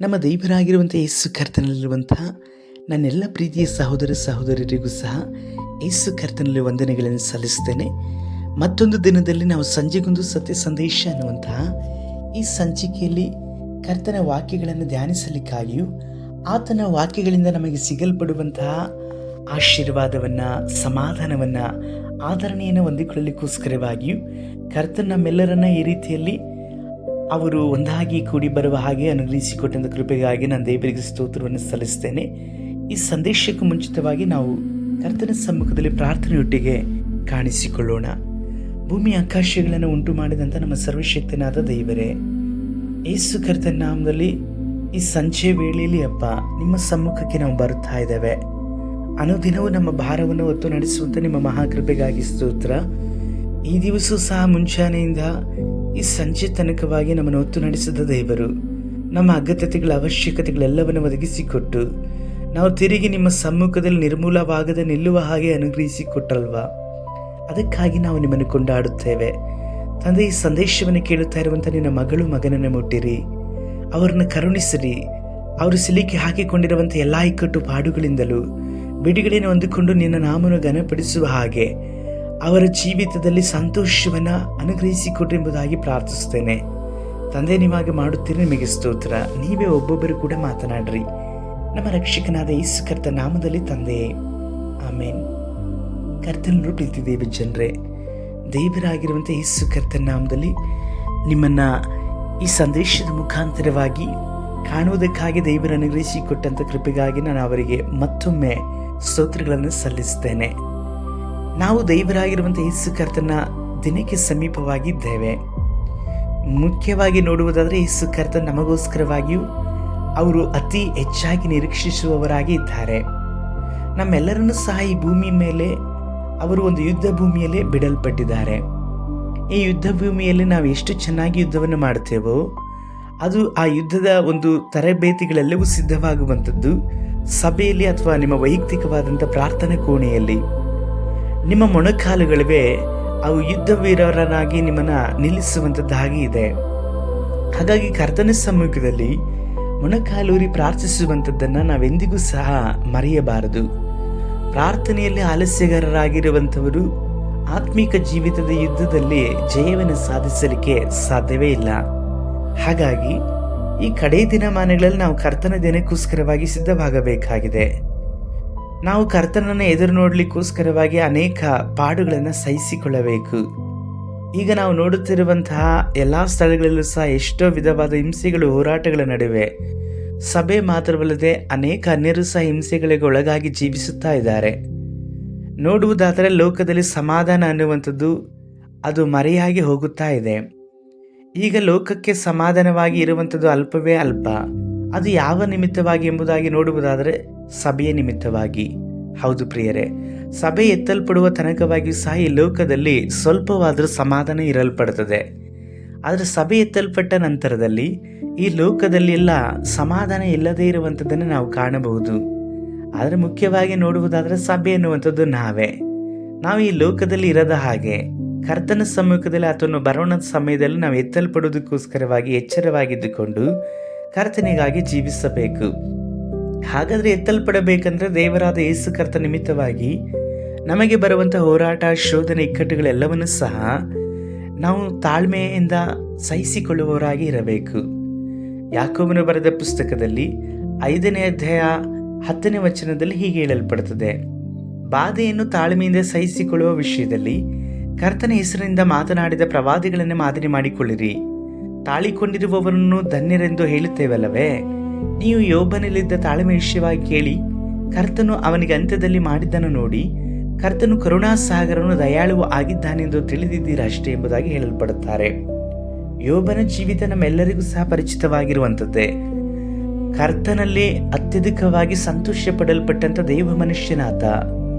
ನಮ್ಮ ದೇವರಾಗಿರುವಂಥ ಯೇಸು ಕರ್ತನಲ್ಲಿರುವಂತಹ ನನ್ನೆಲ್ಲ ಪ್ರೀತಿಯ ಸಹೋದರ ಸಹೋದರರಿಗೂ ಸಹ ಯೇಸು ಕರ್ತನಲ್ಲಿ ವಂದನೆಗಳನ್ನು ಸಲ್ಲಿಸ್ತೇನೆ. ಮತ್ತೊಂದು ದಿನದಲ್ಲಿ ನಾವು ಸಂಜೆಗೊಂದು ಸತ್ಯ ಸಂದೇಶ ಅನ್ನುವಂತಹ ಈ ಸಂಚಿಕೆಯಲ್ಲಿ ಕರ್ತನ ವಾಕ್ಯಗಳನ್ನು ಧ್ಯಾನಿಸಲಿಕ್ಕಾಗಿಯೂ ಆತನ ವಾಕ್ಯಗಳಿಂದ ನಮಗೆ ಸಿಗಲ್ಪಡುವಂತಹ ಆಶೀರ್ವಾದವನ್ನು, ಸಮಾಧಾನವನ್ನು, ಆದರಣೆಯನ್ನು ಹೊಂದಿಕೊಳ್ಳಲಿಕ್ಕೋಸ್ಕರವಾಗಿಯೂ ಕರ್ತನ ನಮ್ಮೆಲ್ಲರನ್ನ ಈ ರೀತಿಯಲ್ಲಿ ಅವರು ಒಂದಾಗಿ ಕೂಡಿ ಬರುವ ಹಾಗೆ ಅನುಗ್ರಹಿಸಿಕೊಟ್ಟಂಥ ಕೃಪೆಗಾಗಿ ನಾನು ದೇವರಿಗೆ ಸ್ತೋತ್ರವನ್ನು ಸಲ್ಲಿಸ್ತೇನೆ. ಈ ಸಂದೇಶಕ್ಕೂ ಮುಂಚಿತವಾಗಿ ನಾವು ಕರ್ತನ ಸಮ್ಮುಖದಲ್ಲಿ ಪ್ರಾರ್ಥನೆಯೊಟ್ಟಿಗೆ ಕಾಣಿಸಿಕೊಳ್ಳೋಣ. ಭೂಮಿ ಆಕಾಶಗಳನ್ನು ಉಂಟು ಮಾಡಿದಂಥ ನಮ್ಮ ಸರ್ವಶಕ್ತನಾದ ದೇವರೇ, ಯೇಸು ಕರ್ತನ ನಾಮದಲ್ಲಿ ಈ ಸಂಜೆ ವೇಳೆಯಲ್ಲಿ ಅಪ್ಪ ನಿಮ್ಮ ಸಮ್ಮುಖಕ್ಕೆ ನಾವು ಬರುತ್ತಾ ಇದ್ದೇವೆ. ಅನುದಿನವೂ ನಮ್ಮ ಭಾರವನ್ನು ಹೊತ್ತು ನಡೆಸುವಂಥ ನಿಮ್ಮ ಮಹಾಕೃಪೆಗಾಗಿ ಸ್ತೋತ್ರ. ಈ ದಿವಸ ಸಹ ಮುಂಚಾನೆಯಿಂದ ಈ ಸಂಜೆ ತನಕವಾಗಿ ನಮ್ಮನ್ನು ಹೊತ್ತು ನಡೆಸಿದ ದೇವರು ನಮ್ಮ ಅಗತ್ಯತೆಗಳ ಅವಶ್ಯಕತೆಗಳೆಲ್ಲವನ್ನು ಒದಗಿಸಿಕೊಟ್ಟು ನಾವು ತಿರುಗಿ ನಿಮ್ಮ ಸಮ್ಮುಖದಲ್ಲಿ ನಿರ್ಮೂಲವಾಗದೆ ನಿಲ್ಲುವ ಹಾಗೆ ಅನುಗ್ರಹಿಸಿಕೊಟ್ಟಲ್ವಾ, ಅದಕ್ಕಾಗಿ ನಾವು ನಿಮ್ಮನ್ನು ಕೊಂಡಾಡುತ್ತೇವೆ. ತಂದೆ, ಈ ಸಂದೇಶವನ್ನು ಕೇಳುತ್ತಾ ಇರುವಂಥ ನಿನ್ನ ಮಗಳು ಮಗನನ್ನು ಮುಟ್ಟಿರಿ, ಅವರನ್ನು ಕರುಣಿಸಿರಿ. ಅವರು ಸಿಲಿಕೆ ಹಾಕಿಕೊಂಡಿರುವಂಥ ಎಲ್ಲ ಇಕ್ಕಟ್ಟು ಪಾಡುಗಳಿಂದಲೂ ಬಿಡುಗಡೆಯನ್ನು ಹೊಂದಿಕೊಂಡು ನಿನ್ನ ನಾಮವನ್ನು ಘನಪಡಿಸುವ ಹಾಗೆ ಅವರ ಜೀವಿತದಲ್ಲಿ ಸಂತೋಷವನ್ನು ಅನುಗ್ರಹಿಸಿಕೊಟ್ರು ಎಂಬುದಾಗಿ ಪ್ರಾರ್ಥಿಸ್ತೇನೆ. ತಂದೆ, ನೀವಾಗಿ ಮಾಡುತ್ತೀರಿ, ನಿಮಗೆ ಸ್ತೋತ್ರ. ನೀವೇ ಒಬ್ಬೊಬ್ಬರು ಕೂಡ ಮಾತನಾಡ್ರಿ, ನಮ್ಮ ರಕ್ಷಕನಾದ ಯೇಸು ಕರ್ತನ ನಾಮದಲ್ಲಿ ತಂದೆಯೇ, ಆಮೇನ್. ಕರ್ತನರು ಪ್ರೀತಿ ದೇವ ಜನರೇ, ದೇವರಾಗಿರುವಂಥ ಯೇಸು ಕರ್ತನ ನಾಮದಲ್ಲಿ ನಿಮ್ಮನ್ನು ಈ ಸಂದೇಶದ ಮುಖಾಂತರವಾಗಿ ಕಾಣುವುದಕ್ಕಾಗಿ ದೇವರು ಅನುಗ್ರಹಿಸಿಕೊಟ್ಟಂಥ ಕೃಪೆಗಾಗಿ ನಾನು ಅವರಿಗೆ ಮತ್ತೊಮ್ಮೆ ಸ್ತೋತ್ರಗಳನ್ನು ಸಲ್ಲಿಸ್ತೇನೆ. ನಾವು ದೇವರಾಗಿರುವಂಥ ಯೇಸು ಕರ್ತನ ದಿನಕ್ಕೆ ಸಮೀಪವಾಗಿದ್ದೇವೆ. ಮುಖ್ಯವಾಗಿ ನೋಡುವುದಾದರೆ ಯೇಸು ಕರ್ತನ ನಮಗೋಸ್ಕರವಾಗಿಯೂ ಅವರು ಅತಿ ಹೆಚ್ಚಾಗಿ ನಿರೀಕ್ಷಿಸುವವರಾಗಿ ಇದ್ದಾರೆ. ನಮ್ಮೆಲ್ಲರನ್ನೂ ಸಹ ಈ ಭೂಮಿ ಮೇಲೆ ಅವರು ಒಂದು ಯುದ್ಧ ಭೂಮಿಯಲ್ಲೇ ಬಿಡಲ್ಪಟ್ಟಿದ್ದಾರೆ. ಈ ಯುದ್ಧ ಭೂಮಿಯಲ್ಲಿ ನಾವು ಎಷ್ಟು ಚೆನ್ನಾಗಿ ಯುದ್ಧವನ್ನು ಮಾಡುತ್ತೇವೋ ಅದು ಆ ಯುದ್ಧದ ಒಂದು ತರಬೇತಿಗಳೆಲ್ಲವೂ ಸಿದ್ಧವಾಗುವಂಥದ್ದು ಸಭೆಯಲ್ಲಿ ಅಥವಾ ನಿಮ್ಮ ವೈಯಕ್ತಿಕವಾದಂಥ ಪ್ರಾರ್ಥನಾ ಕೋಣೆಯಲ್ಲಿ. ನಿಮ್ಮ ಮೊಣಕಾಲುಗಳಿವೆ, ಅವು ಯುದ್ಧ ವೀರರನ್ನಾಗಿ ನಿಮ್ಮನ್ನು ನಿಲ್ಲಿಸುವಂಥದ್ದಾಗಿ ಇದೆ. ಹಾಗಾಗಿ ಕರ್ತನ ಸಮ್ಮುಖದಲ್ಲಿ ಮೊಣಕಾಲೂರಿ ಪ್ರಾರ್ಥಿಸುವಂಥದ್ದನ್ನು ನಾವೆಂದಿಗೂ ಸಹ ಮರೆಯಬಾರದು. ಪ್ರಾರ್ಥನೆಯಲ್ಲಿ ಆಲಸ್ಯಗಾರರಾಗಿರುವಂಥವರು ಆತ್ಮಿಕ ಜೀವಿತದ ಯುದ್ಧದಲ್ಲಿ ಜಯವನ್ನು ಸಾಧಿಸಲಿಕ್ಕೆ ಸಾಧ್ಯವೇ ಇಲ್ಲ. ಹಾಗಾಗಿ ಈ ಕಡೆ ದಿನಮಾನಗಳಲ್ಲಿ ನಾವು ಕರ್ತನ ದಿನಕ್ಕೋಸ್ಕರವಾಗಿ ಸಿದ್ಧವಾಗಬೇಕಾಗಿದೆ. ನಾವು ಕರ್ತನನ್ನು ಎದುರು ನೋಡಲಿಕ್ಕೋಸ್ಕರವಾಗಿ ಅನೇಕ ಪಾಡುಗಳನ್ನು ಸಹಿಸಿಕೊಳ್ಳಬೇಕು. ಈಗ ನಾವು ನೋಡುತ್ತಿರುವಂತಹ ಎಲ್ಲ ಸ್ಥಳಗಳಲ್ಲೂ ಸಹ ಎಷ್ಟೋ ವಿಧವಾದ ಹಿಂಸೆಗಳು, ಹೋರಾಟಗಳ ನಡುವೆ ಸಭೆ ಮಾತ್ರವಲ್ಲದೆ ಅನೇಕ ಅನ್ಯರು ಸಹ ಹಿಂಸೆಗಳಿಗೆ ಒಳಗಾಗಿ ಜೀವಿಸುತ್ತಾ ಇದ್ದಾರೆ. ನೋಡುವುದಾದರೆ ಲೋಕದಲ್ಲಿ ಸಮಾಧಾನ ಅನ್ನುವಂಥದ್ದು ಅದು ಮರೆಯಾಗಿ ಹೋಗುತ್ತಾ ಇದೆ. ಈಗ ಲೋಕಕ್ಕೆ ಸಮಾಧಾನವಾಗಿ ಇರುವಂಥದ್ದು ಅಲ್ಪವೇ ಅಲ್ಪ. ಅದು ಯಾವ ನಿಮಿತ್ತವಾಗಿ ಎಂಬುದಾಗಿ ನೋಡುವುದಾದರೆ ಸಭೆಯ ನಿಮಿತ್ತವಾಗಿ. ಹೌದು ಪ್ರಿಯರೇ, ಸಭೆ ಎತ್ತಲ್ಪಡುವ ತನಕವಾಗಿಯೂ ಸಹ ಈ ಲೋಕದಲ್ಲಿ ಸ್ವಲ್ಪವಾದರೂ ಸಮಾಧಾನ ಇರಲ್ಪಡುತ್ತದೆ. ಆದರೆ ಸಭೆ ಎತ್ತಲ್ಪಟ್ಟ ನಂತರದಲ್ಲಿ ಈ ಲೋಕದಲ್ಲಿ ಎಲ್ಲ ಸಮಾಧಾನ ಇಲ್ಲದೇ ಇರುವಂಥದ್ದನ್ನು ನಾವು ಕಾಣಬಹುದು. ಆದರೆ ಮುಖ್ಯವಾಗಿ ನೋಡುವುದಾದರೆ ಸಭೆ ಎನ್ನುವಂಥದ್ದು ನಾವು ಈ ಲೋಕದಲ್ಲಿ ಇರದ ಹಾಗೆ ಕರ್ತನ ಸಮ್ಮುಖದಲ್ಲಿ ಆತನು ಬರೋಣ ಸಮಯದಲ್ಲಿ ನಾವು ಎತ್ತಲ್ಪಡುವುದಕ್ಕೋಸ್ಕರವಾಗಿ ಎಚ್ಚರವಾಗಿದ್ದುಕೊಂಡು ಕರ್ತನಿಗಾಗಿ ಜೀವಿಸಬೇಕು. ಹಾಗಾದರೆ ಎತ್ತಲ್ಪಡಬೇಕಂದ್ರೆ ದೇವರಾದ ಯೇಸು ಕರ್ತ ನಿಮಿತ್ತವಾಗಿ ನಮಗೆ ಬರುವಂಥ ಹೋರಾಟ, ಶೋಧನೆ, ಇಕ್ಕಟ್ಟುಗಳೆಲ್ಲವನ್ನೂ ಸಹ ನಾವು ತಾಳ್ಮೆಯಿಂದ ಸಹಿಸಿಕೊಳ್ಳುವವರಾಗಿ ಇರಬೇಕು. ಯಾಕೋಬನು ಬರೆದ ಪುಸ್ತಕದಲ್ಲಿ 5ನೇ ಅಧ್ಯಾಯ 10ನೇ ವಚನದಲ್ಲಿ ಹೀಗೆ ಹೇಳಲ್ಪಡುತ್ತದೆ: ಬಾಧೆಯನ್ನು ತಾಳ್ಮೆಯಿಂದ ಸಹಿಸಿಕೊಳ್ಳುವ ವಿಷಯದಲ್ಲಿ ಕರ್ತನ ಹೆಸರಿನಿಂದ ಮಾತನಾಡಿದ ಪ್ರವಾದಿಗಳನ್ನು ಮಾದರಿ ಮಾಡಿಕೊಳ್ಳಿರಿ. ತಾಳಿಕೊಂಡಿರುವವರನ್ನು ಧನ್ಯರೆಂದು ಹೇಳುತ್ತೇವಲ್ಲವೇ? ನೀವು ಯೋಬನಲ್ಲಿದ್ದ ತಾಳ್ಮೆ ವಿಷಯವಾಗಿ ಕೇಳಿ, ಕರ್ತನು ಅವನಿಗೆ ಅಂತ್ಯದಲ್ಲಿ ಮಾಡಿದ್ದನ್ನು ನೋಡಿ, ಕರ್ತನು ಕರುಣಾಸಾಗರನು ದಯಾಳುವು ಆಗಿದ್ದಾನೆಂದು ತಿಳಿದಿದ್ದೀರಷ್ಟೇ ಎಂಬುದಾಗಿ ಹೇಳಲ್ಪಡುತ್ತಾರೆ. ಯೋಬನ ಜೀವಿತ ನಮ್ಮೆಲ್ಲರಿಗೂ ಸಹ ಪರಿಚಿತವಾಗಿರುವಂಥದ್ದೇ. ಕರ್ತನಲ್ಲಿ ಅತ್ಯಧಿಕವಾಗಿ ಸಂತೋಷ ಪಡಲ್ಪಟ್ಟಂಥ ದೈವ ಮನುಷ್ಯನಾತ.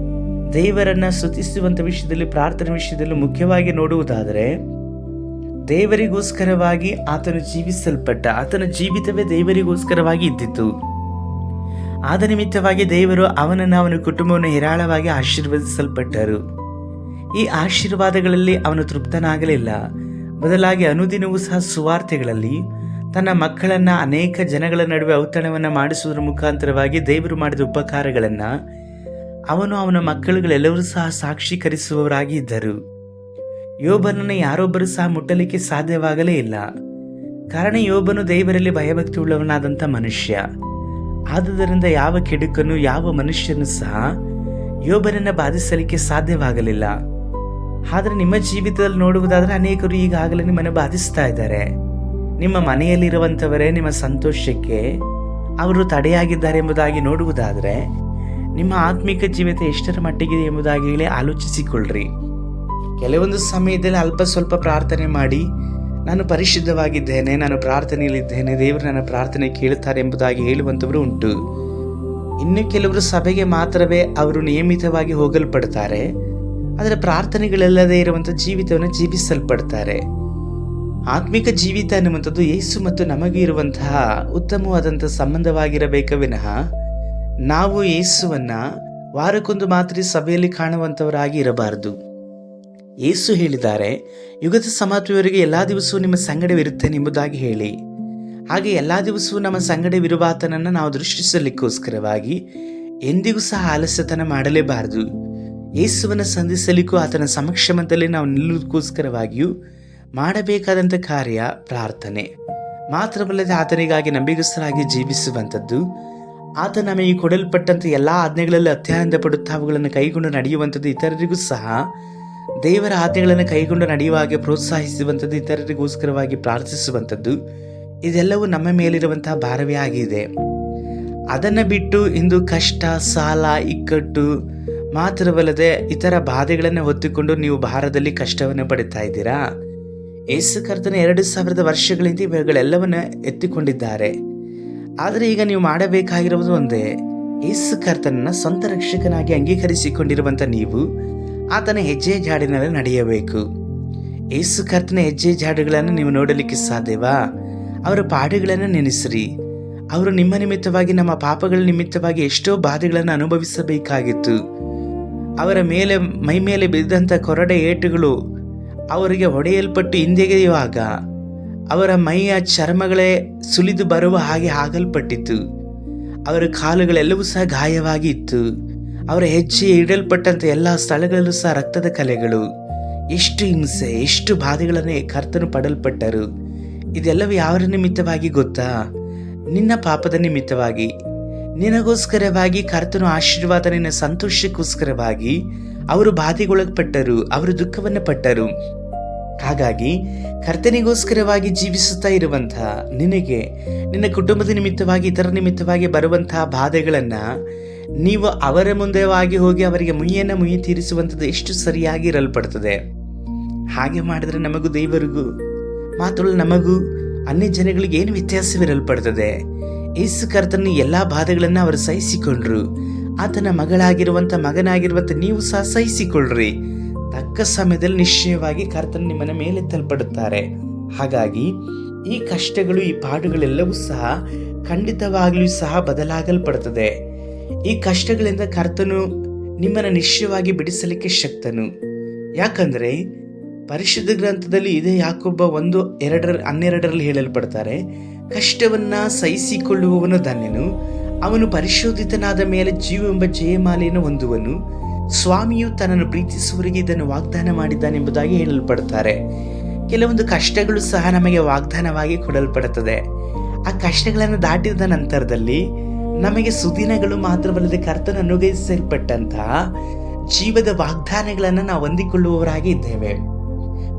ದೇವರನ್ನ ಸ್ತುತಿಸುವಂಥ ವಿಷಯದಲ್ಲಿ, ಪ್ರಾರ್ಥನೆ ವಿಷಯದಲ್ಲೂ ಮುಖ್ಯವಾಗಿ ನೋಡುವುದಾದರೆ ದೇವರಿಗೋಸ್ಕರವಾಗಿ ಆತನು ಜೀವಿಸಲ್ಪಟ್ಟ, ಆತನ ಜೀವಿತವೇ ದೇವರಿಗೋಸ್ಕರವಾಗಿ ಇದ್ದಿತು. ಆದ ನಿಮಿತ್ತವಾಗಿ ದೇವರು ಅವನನ್ನು, ಅವನ ಕುಟುಂಬವನ್ನು ಹೇರಾಳವಾಗಿ ಆಶೀರ್ವದಿಸಲ್ಪಟ್ಟರು. ಈ ಆಶೀರ್ವಾದಗಳಲ್ಲಿ ಅವನು ತೃಪ್ತನಾಗಲಿಲ್ಲ. ಬದಲಾಗಿ ಅನುದಿನವೂ ಸಹ ಸುವಾರ್ತೆಗಳಲ್ಲಿ ತನ್ನ ಮಕ್ಕಳನ್ನು ಅನೇಕ ಜನಗಳ ನಡುವೆ ಔತಣವನ್ನು ಮಾಡಿಸುವುದರ ಮುಖಾಂತರವಾಗಿ ದೇವರು ಮಾಡಿದ ಉಪಕಾರಗಳನ್ನು ಅವನ ಮಕ್ಕಳುಗಳೆಲ್ಲರೂ ಸಹ ಸಾಕ್ಷೀಕರಿಸುವವರಾಗಿ ಇದ್ದರು. ಯೋಬನನ್ನು ಯಾರೊಬ್ಬರು ಸಹ ಮುಟ್ಟಲಿಕ್ಕೆ ಸಾಧ್ಯವಾಗಲೇ ಇಲ್ಲ. ಕಾರಣ ಯೋಬನು ದೇವರಲ್ಲಿ ಭಯಭಕ್ತಿ ಉಳ್ಳವನಾದಂಥ ಮನುಷ್ಯ. ಆದುದರಿಂದ ಯಾವ ಕೆಡುಕನು ಯಾವ ಮನುಷ್ಯನು ಸಹ ಯೋಬನನ್ನು ಬಾಧಿಸಲಿಕ್ಕೆ ಸಾಧ್ಯವಾಗಲಿಲ್ಲ. ಆದರೆ ನಿಮ್ಮ ಜೀವಿತದಲ್ಲಿ ನೋಡುವುದಾದರೆ ಅನೇಕರು ಈಗಾಗಲೇ ನಿಮ್ಮನ್ನು ಬಾಧಿಸ್ತಾ ಇದ್ದಾರೆ. ನಿಮ್ಮ ಮನೆಯಲ್ಲಿರುವಂಥವರೇ ನಿಮ್ಮ ಸಂತೋಷಕ್ಕೆ ಅವರು ತಡೆಯಾಗಿದ್ದಾರೆ ಎಂಬುದಾಗಿ ನೋಡುವುದಾದರೆ ನಿಮ್ಮ ಆತ್ಮಿಕ ಜೀವಿತ ಎಷ್ಟರ ಮಟ್ಟಿಗಿದೆ ಎಂಬುದಾಗಿ ಹೇಳಿ ಆಲೋಚಿಸಿಕೊಳ್ಳ್ರಿ. ಕೆಲವೊಂದು ಸಮಯದಲ್ಲಿ ಅಲ್ಪ ಸ್ವಲ್ಪ ಪ್ರಾರ್ಥನೆ ಮಾಡಿ ನಾನು ಪರಿಶುದ್ಧವಾಗಿದ್ದೇನೆ, ನಾನು ಪ್ರಾರ್ಥನೆಯಲ್ಲಿದ್ದೇನೆ, ದೇವರು ನನ್ನ ಪ್ರಾರ್ಥನೆ ಕೇಳುತ್ತಾರೆ ಎಂಬುದಾಗಿ ಹೇಳುವಂಥವರು ಉಂಟು. ಇನ್ನು ಕೆಲವರು ಸಭೆಗೆ ಮಾತ್ರವೇ ಅವರು ನಿಯಮಿತವಾಗಿ ಹೋಗಲ್ಪಡ್ತಾರೆ, ಆದರೆ ಪ್ರಾರ್ಥನೆಗಳೆಲ್ಲದೇ ಇರುವಂಥ ಜೀವಿತವನ್ನು ಜೀವಿಸಲ್ಪಡ್ತಾರೆ. ಆತ್ಮಿಕ ಜೀವಿತ ಅನ್ನುವಂಥದ್ದು ಯೇಸು ಮತ್ತು ನಮಗೆ ಇರುವಂತಹ ಉತ್ತಮವಾದಂಥ ಸಂಬಂಧವಾಗಿರಬೇಕ ವಿನಃ ನಾವು ಯೇಸುವನ್ನು ವಾರಕ್ಕೊಂದು ಮಾತ್ರ ಸಭೆಯಲ್ಲಿ ಕಾಣುವಂಥವರಾಗಿ ಇರಬಾರದು. ಯೇಸು ಹೇಳಿದ್ದಾರೆ, ಯುಗದ ಸಮಾಪ್ತಿಯವರೆಗೆ ಎಲ್ಲ ದಿವಸವೂ ನಿಮ್ಮ ಸಂಗಡವಿರುತ್ತೇನೆ ಎಂಬುದಾಗಿ ಹೇಳಿ. ಹಾಗೆ ಎಲ್ಲ ದಿವಸವೂ ನಮ್ಮ ಸಂಗಡವಿರುವಾತನನ್ನು ನಾವು ದೃಷ್ಟಿಸಲಿಕ್ಕೋಸ್ಕರವಾಗಿ ಎಂದಿಗೂ ಸಹ ಆಲಸ್ಯತನ ಮಾಡಲೇಬಾರದು. ಯೇಸುವನ್ನು ಸಂಧಿಸಲಿಕ್ಕೂ ಆತನ ಸಮಕ್ಷಮದಲ್ಲಿ ನಾವು ನಿಲ್ಲುವುದಕ್ಕೋಸ್ಕರವಾಗಿಯೂ ಮಾಡಬೇಕಾದಂಥ ಕಾರ್ಯ ಪ್ರಾರ್ಥನೆ. ಮಾತ್ರವಲ್ಲದೆ ಆತನಿಗಾಗಿ ನಂಬಿಗಸ್ತರಾಗಿ ಜೀವಿಸುವಂಥದ್ದು, ಆತ ನಮಗೆ ಕೊಡಲ್ಪಟ್ಟಂಥ ಎಲ್ಲ ಆಜ್ಞೆಗಳಲ್ಲಿ ಅತ್ಯಾನಂದ ಪಡುತ್ತಾ ಅವುಗಳನ್ನು ಕೈಗೊಂಡು ನಡೆಯುವಂಥದ್ದು, ಇತರರಿಗೂ ಸಹ ದೇವರ ಆಜ್ಞೆಗಳನ್ನು ಕೈಗೊಂಡು ನಡೆಯುವ ಹಾಗೆ ಪ್ರೋತ್ಸಾಹಿಸುವಂಥದ್ದು, ಇತರರಿಗೋಸ್ಕರವಾಗಿ ಪ್ರಾರ್ಥಿಸುವಂಥದ್ದು, ಇದೆಲ್ಲವೂ ನಮ್ಮ ಮೇಲಿರುವಂತಹ ಭಾರವೇ ಆಗಿದೆ. ಅದನ್ನು ಬಿಟ್ಟು ಇಂದು ಕಷ್ಟ, ಸಾಲ, ಇಕ್ಕಟ್ಟು ಮಾತ್ರವಲ್ಲದೆ ಇತರ ಬಾಧೆಗಳನ್ನು ಹೊತ್ತುಕೊಂಡು ನೀವು ಭಾರದಲ್ಲಿ ಕಷ್ಟವನ್ನು ಪಡುತ್ತಾ ಇದ್ದೀರಾ? ಯೇಸು ಕರ್ತನ 2000 ವರ್ಷಗಳಿಂದ ಇವುಗಳೆಲ್ಲವನ್ನು ಎತ್ತಿಕೊಂಡಿದ್ದಾರೆ. ಆದರೆ ಈಗ ನೀವು ಮಾಡಬೇಕಾಗಿರುವುದು ಒಂದೇ, ಯೇಸು ಕರ್ತನನ್ನು ಸ್ವಂತ ರಕ್ಷಕನಾಗಿ ಅಂಗೀಕರಿಸಿಕೊಂಡಿರುವಂಥ ನೀವು ಆತನ ಹೆಜ್ಜೆ ಜಾಡಿನಲ್ಲಿ ನಡೆಯಬೇಕು. ಯೇಸು ಕರ್ತನ ಹೆಜ್ಜೆ ಜಾಡುಗಳನ್ನು ನೀವು ನೋಡಲಿಕ್ಕೆ ಸಾಧ್ಯವಾ? ಅವರ ಪಾಡುಗಳನ್ನು ನೆನೆಸಿರಿ. ಅವರು ನಿಮ್ಮ ನಿಮಿತ್ತವಾಗಿ, ನಮ್ಮ ಪಾಪಗಳ ನಿಮಿತ್ತವಾಗಿ ಎಷ್ಟೋ ಬಾಧೆಗಳನ್ನು ಅನುಭವಿಸಬೇಕಾಗಿತ್ತು. ಅವರ ಮೈ ಮೇಲೆ ಬಿದ್ದಂಥ ಕೊರಡೆ ಏಟುಗಳು ಅವರಿಗೆ ಹೊಡೆಯಲ್ಪಟ್ಟು ಹಿಂದೆಗೆಯುವಾಗ ಅವರ ಮೈಯ ಚರ್ಮಗಳೇ ಸುಲಿದು ಬರುವ ಹಾಗೆ ಆಗಲ್ಪಟ್ಟಿತು. ಅವರ ಕಾಲುಗಳೆಲ್ಲವೂ ಸಹ ಗಾಯವಾಗಿ ಇತ್ತು. ಅವರ ಹೆಜ್ಜೆ ಇಡಲ್ಪಟ್ಟಂಥ ಎಲ್ಲ ಸ್ಥಳಗಳಲ್ಲೂ ಸಹ ರಕ್ತದ ಕಲೆಗಳು. ಎಷ್ಟು ಹಿಂಸೆ, ಎಷ್ಟು ಬಾಧೆಗಳನ್ನೇ ಕರ್ತನು ಪಡಲ್ಪಟ್ಟರು. ಇದೆಲ್ಲವೂ ಯಾರ ನಿಮಿತ್ತವಾಗಿ ಗೊತ್ತಾ? ನಿನ್ನ ಪಾಪದ ನಿಮಿತ್ತವಾಗಿ. ನಿನಗೋಸ್ಕರವಾಗಿ ಕರ್ತನು ಆಶೀರ್ವಾದ, ನಿನ್ನ ಸಂತೋಷಕ್ಕೋಸ್ಕರವಾಗಿ ಅವರು ಬಾಧೆಗೊಳಪಟ್ಟರು, ಅವರು ದುಃಖವನ್ನು ಪಟ್ಟರು. ಹಾಗಾಗಿ ಕರ್ತನಿಗೋಸ್ಕರವಾಗಿ ಜೀವಿಸುತ್ತಾ ಇರುವಂತಹ ನಿನಗೆ, ನಿನ್ನ ಕುಟುಂಬದ ನಿಮಿತ್ತವಾಗಿ, ಇತರ ನಿಮಿತ್ತವಾಗಿ ಬರುವಂತಹ ಬಾಧೆಗಳನ್ನು ನೀವು ಅವರ ಮುಂದೆವಾಗಿ ಹೋಗಿ ಅವರಿಗೆ ಮುಯ್ಯಿ ತೀರಿಸುವಂಥದ್ದು ಎಷ್ಟು ಸರಿಯಾಗಿ ಇರಲ್ಪಡ್ತದೆ. ಹಾಗೆ ಮಾಡಿದ್ರೆ ನಮಗೂ ದೇವರಿಗೂ ಮಾತ್ರ ನಮಗೂ ಅನ್ಯ ಜನಗಳಿಗೆ ಏನು ವ್ಯತ್ಯಾಸವಿರಲ್ಪಡ್ತದೆ? ಯೇಸು ಕರ್ತನ ಎಲ್ಲ ಬಾಧೆಗಳನ್ನು ಅವರು ಸಹಿಸಿಕೊಂಡ್ರು. ಆತನ ಮಗನಾಗಿರುವಂಥ ನೀವು ಸಹ ಸಹಿಸಿಕೊಳ್ಳ್ರಿ. ತಕ್ಕ ಸಮಯದಲ್ಲಿ ನಿಶ್ಚಯವಾಗಿ ಕರ್ತನ ನಿಮ್ಮನ್ನ ಮೇಲೆತ್ತಲ್ಪಡುತ್ತಾರೆ. ಹಾಗಾಗಿ ಈ ಕಷ್ಟಗಳು, ಈ ಪಾಡುಗಳೆಲ್ಲವೂ ಸಹ ಖಂಡಿತವಾಗ್ಲೂ ಸಹ ಬದಲಾಗಲ್ಪಡ್ತದೆ. ಈ ಕಷ್ಟಗಳಿಂದ ಕರ್ತನು ನಿಮ್ಮನ್ನು ನಿಶ್ಚಯವಾಗಿ ಬಿಡಿಸಲಿಕ್ಕೆ ಶಕ್ತನು. ಯಾಕಂದ್ರೆ ಪರಿಶುದ್ಧ ಗ್ರಂಥದಲ್ಲಿ ಇದೇ ಯಾಕೋಬ 1:12 ಹೇಳಲ್ಪಡ್ತಾರೆ, ಕಷ್ಟವನ್ನ ಸಹಿಸಿಕೊಳ್ಳುವವನು ಧನ್ಯನು, ಅವನು ಪರಿಶೋಧಿತನಾದ ಮೇಲೆ ಜೀವವೆಂಬ ಜಯಮಾಲೆಯನ್ನು ಹೊಂದುವನು, ಸ್ವಾಮಿಯು ತನ್ನನ್ನು ಪ್ರೀತಿಸುವವರಿಗೆ ಇದನ್ನು ವಾಗ್ದಾನ ಮಾಡಿದ್ದಾನೆಂಬುದಾಗಿ ಹೇಳಲ್ಪಡ್ತಾರೆ. ಕೆಲವೊಂದು ಕಷ್ಟಗಳು ಸಹ ನಮಗೆ ವಾಗ್ದಾನವಾಗಿ ಕೊಡಲ್ಪಡುತ್ತದೆ. ಆ ಕಷ್ಟಗಳನ್ನು ದಾಟಿದ ನಂತರದಲ್ಲಿ ನಮಗೆ ಸುದಿನಗಳು ಮಾತ್ರವಲ್ಲದೆ ಕರ್ತನ ಅನುಗ್ರಹಿಸಲ್ಪಟ್ಟಂತಹ ಜೀವದ ವಾಗ್ದಾನಗಳನ್ನು ನಾವು ಹೊಂದಿಕೊಳ್ಳುವವರಾಗಿ ಇದ್ದೇವೆ.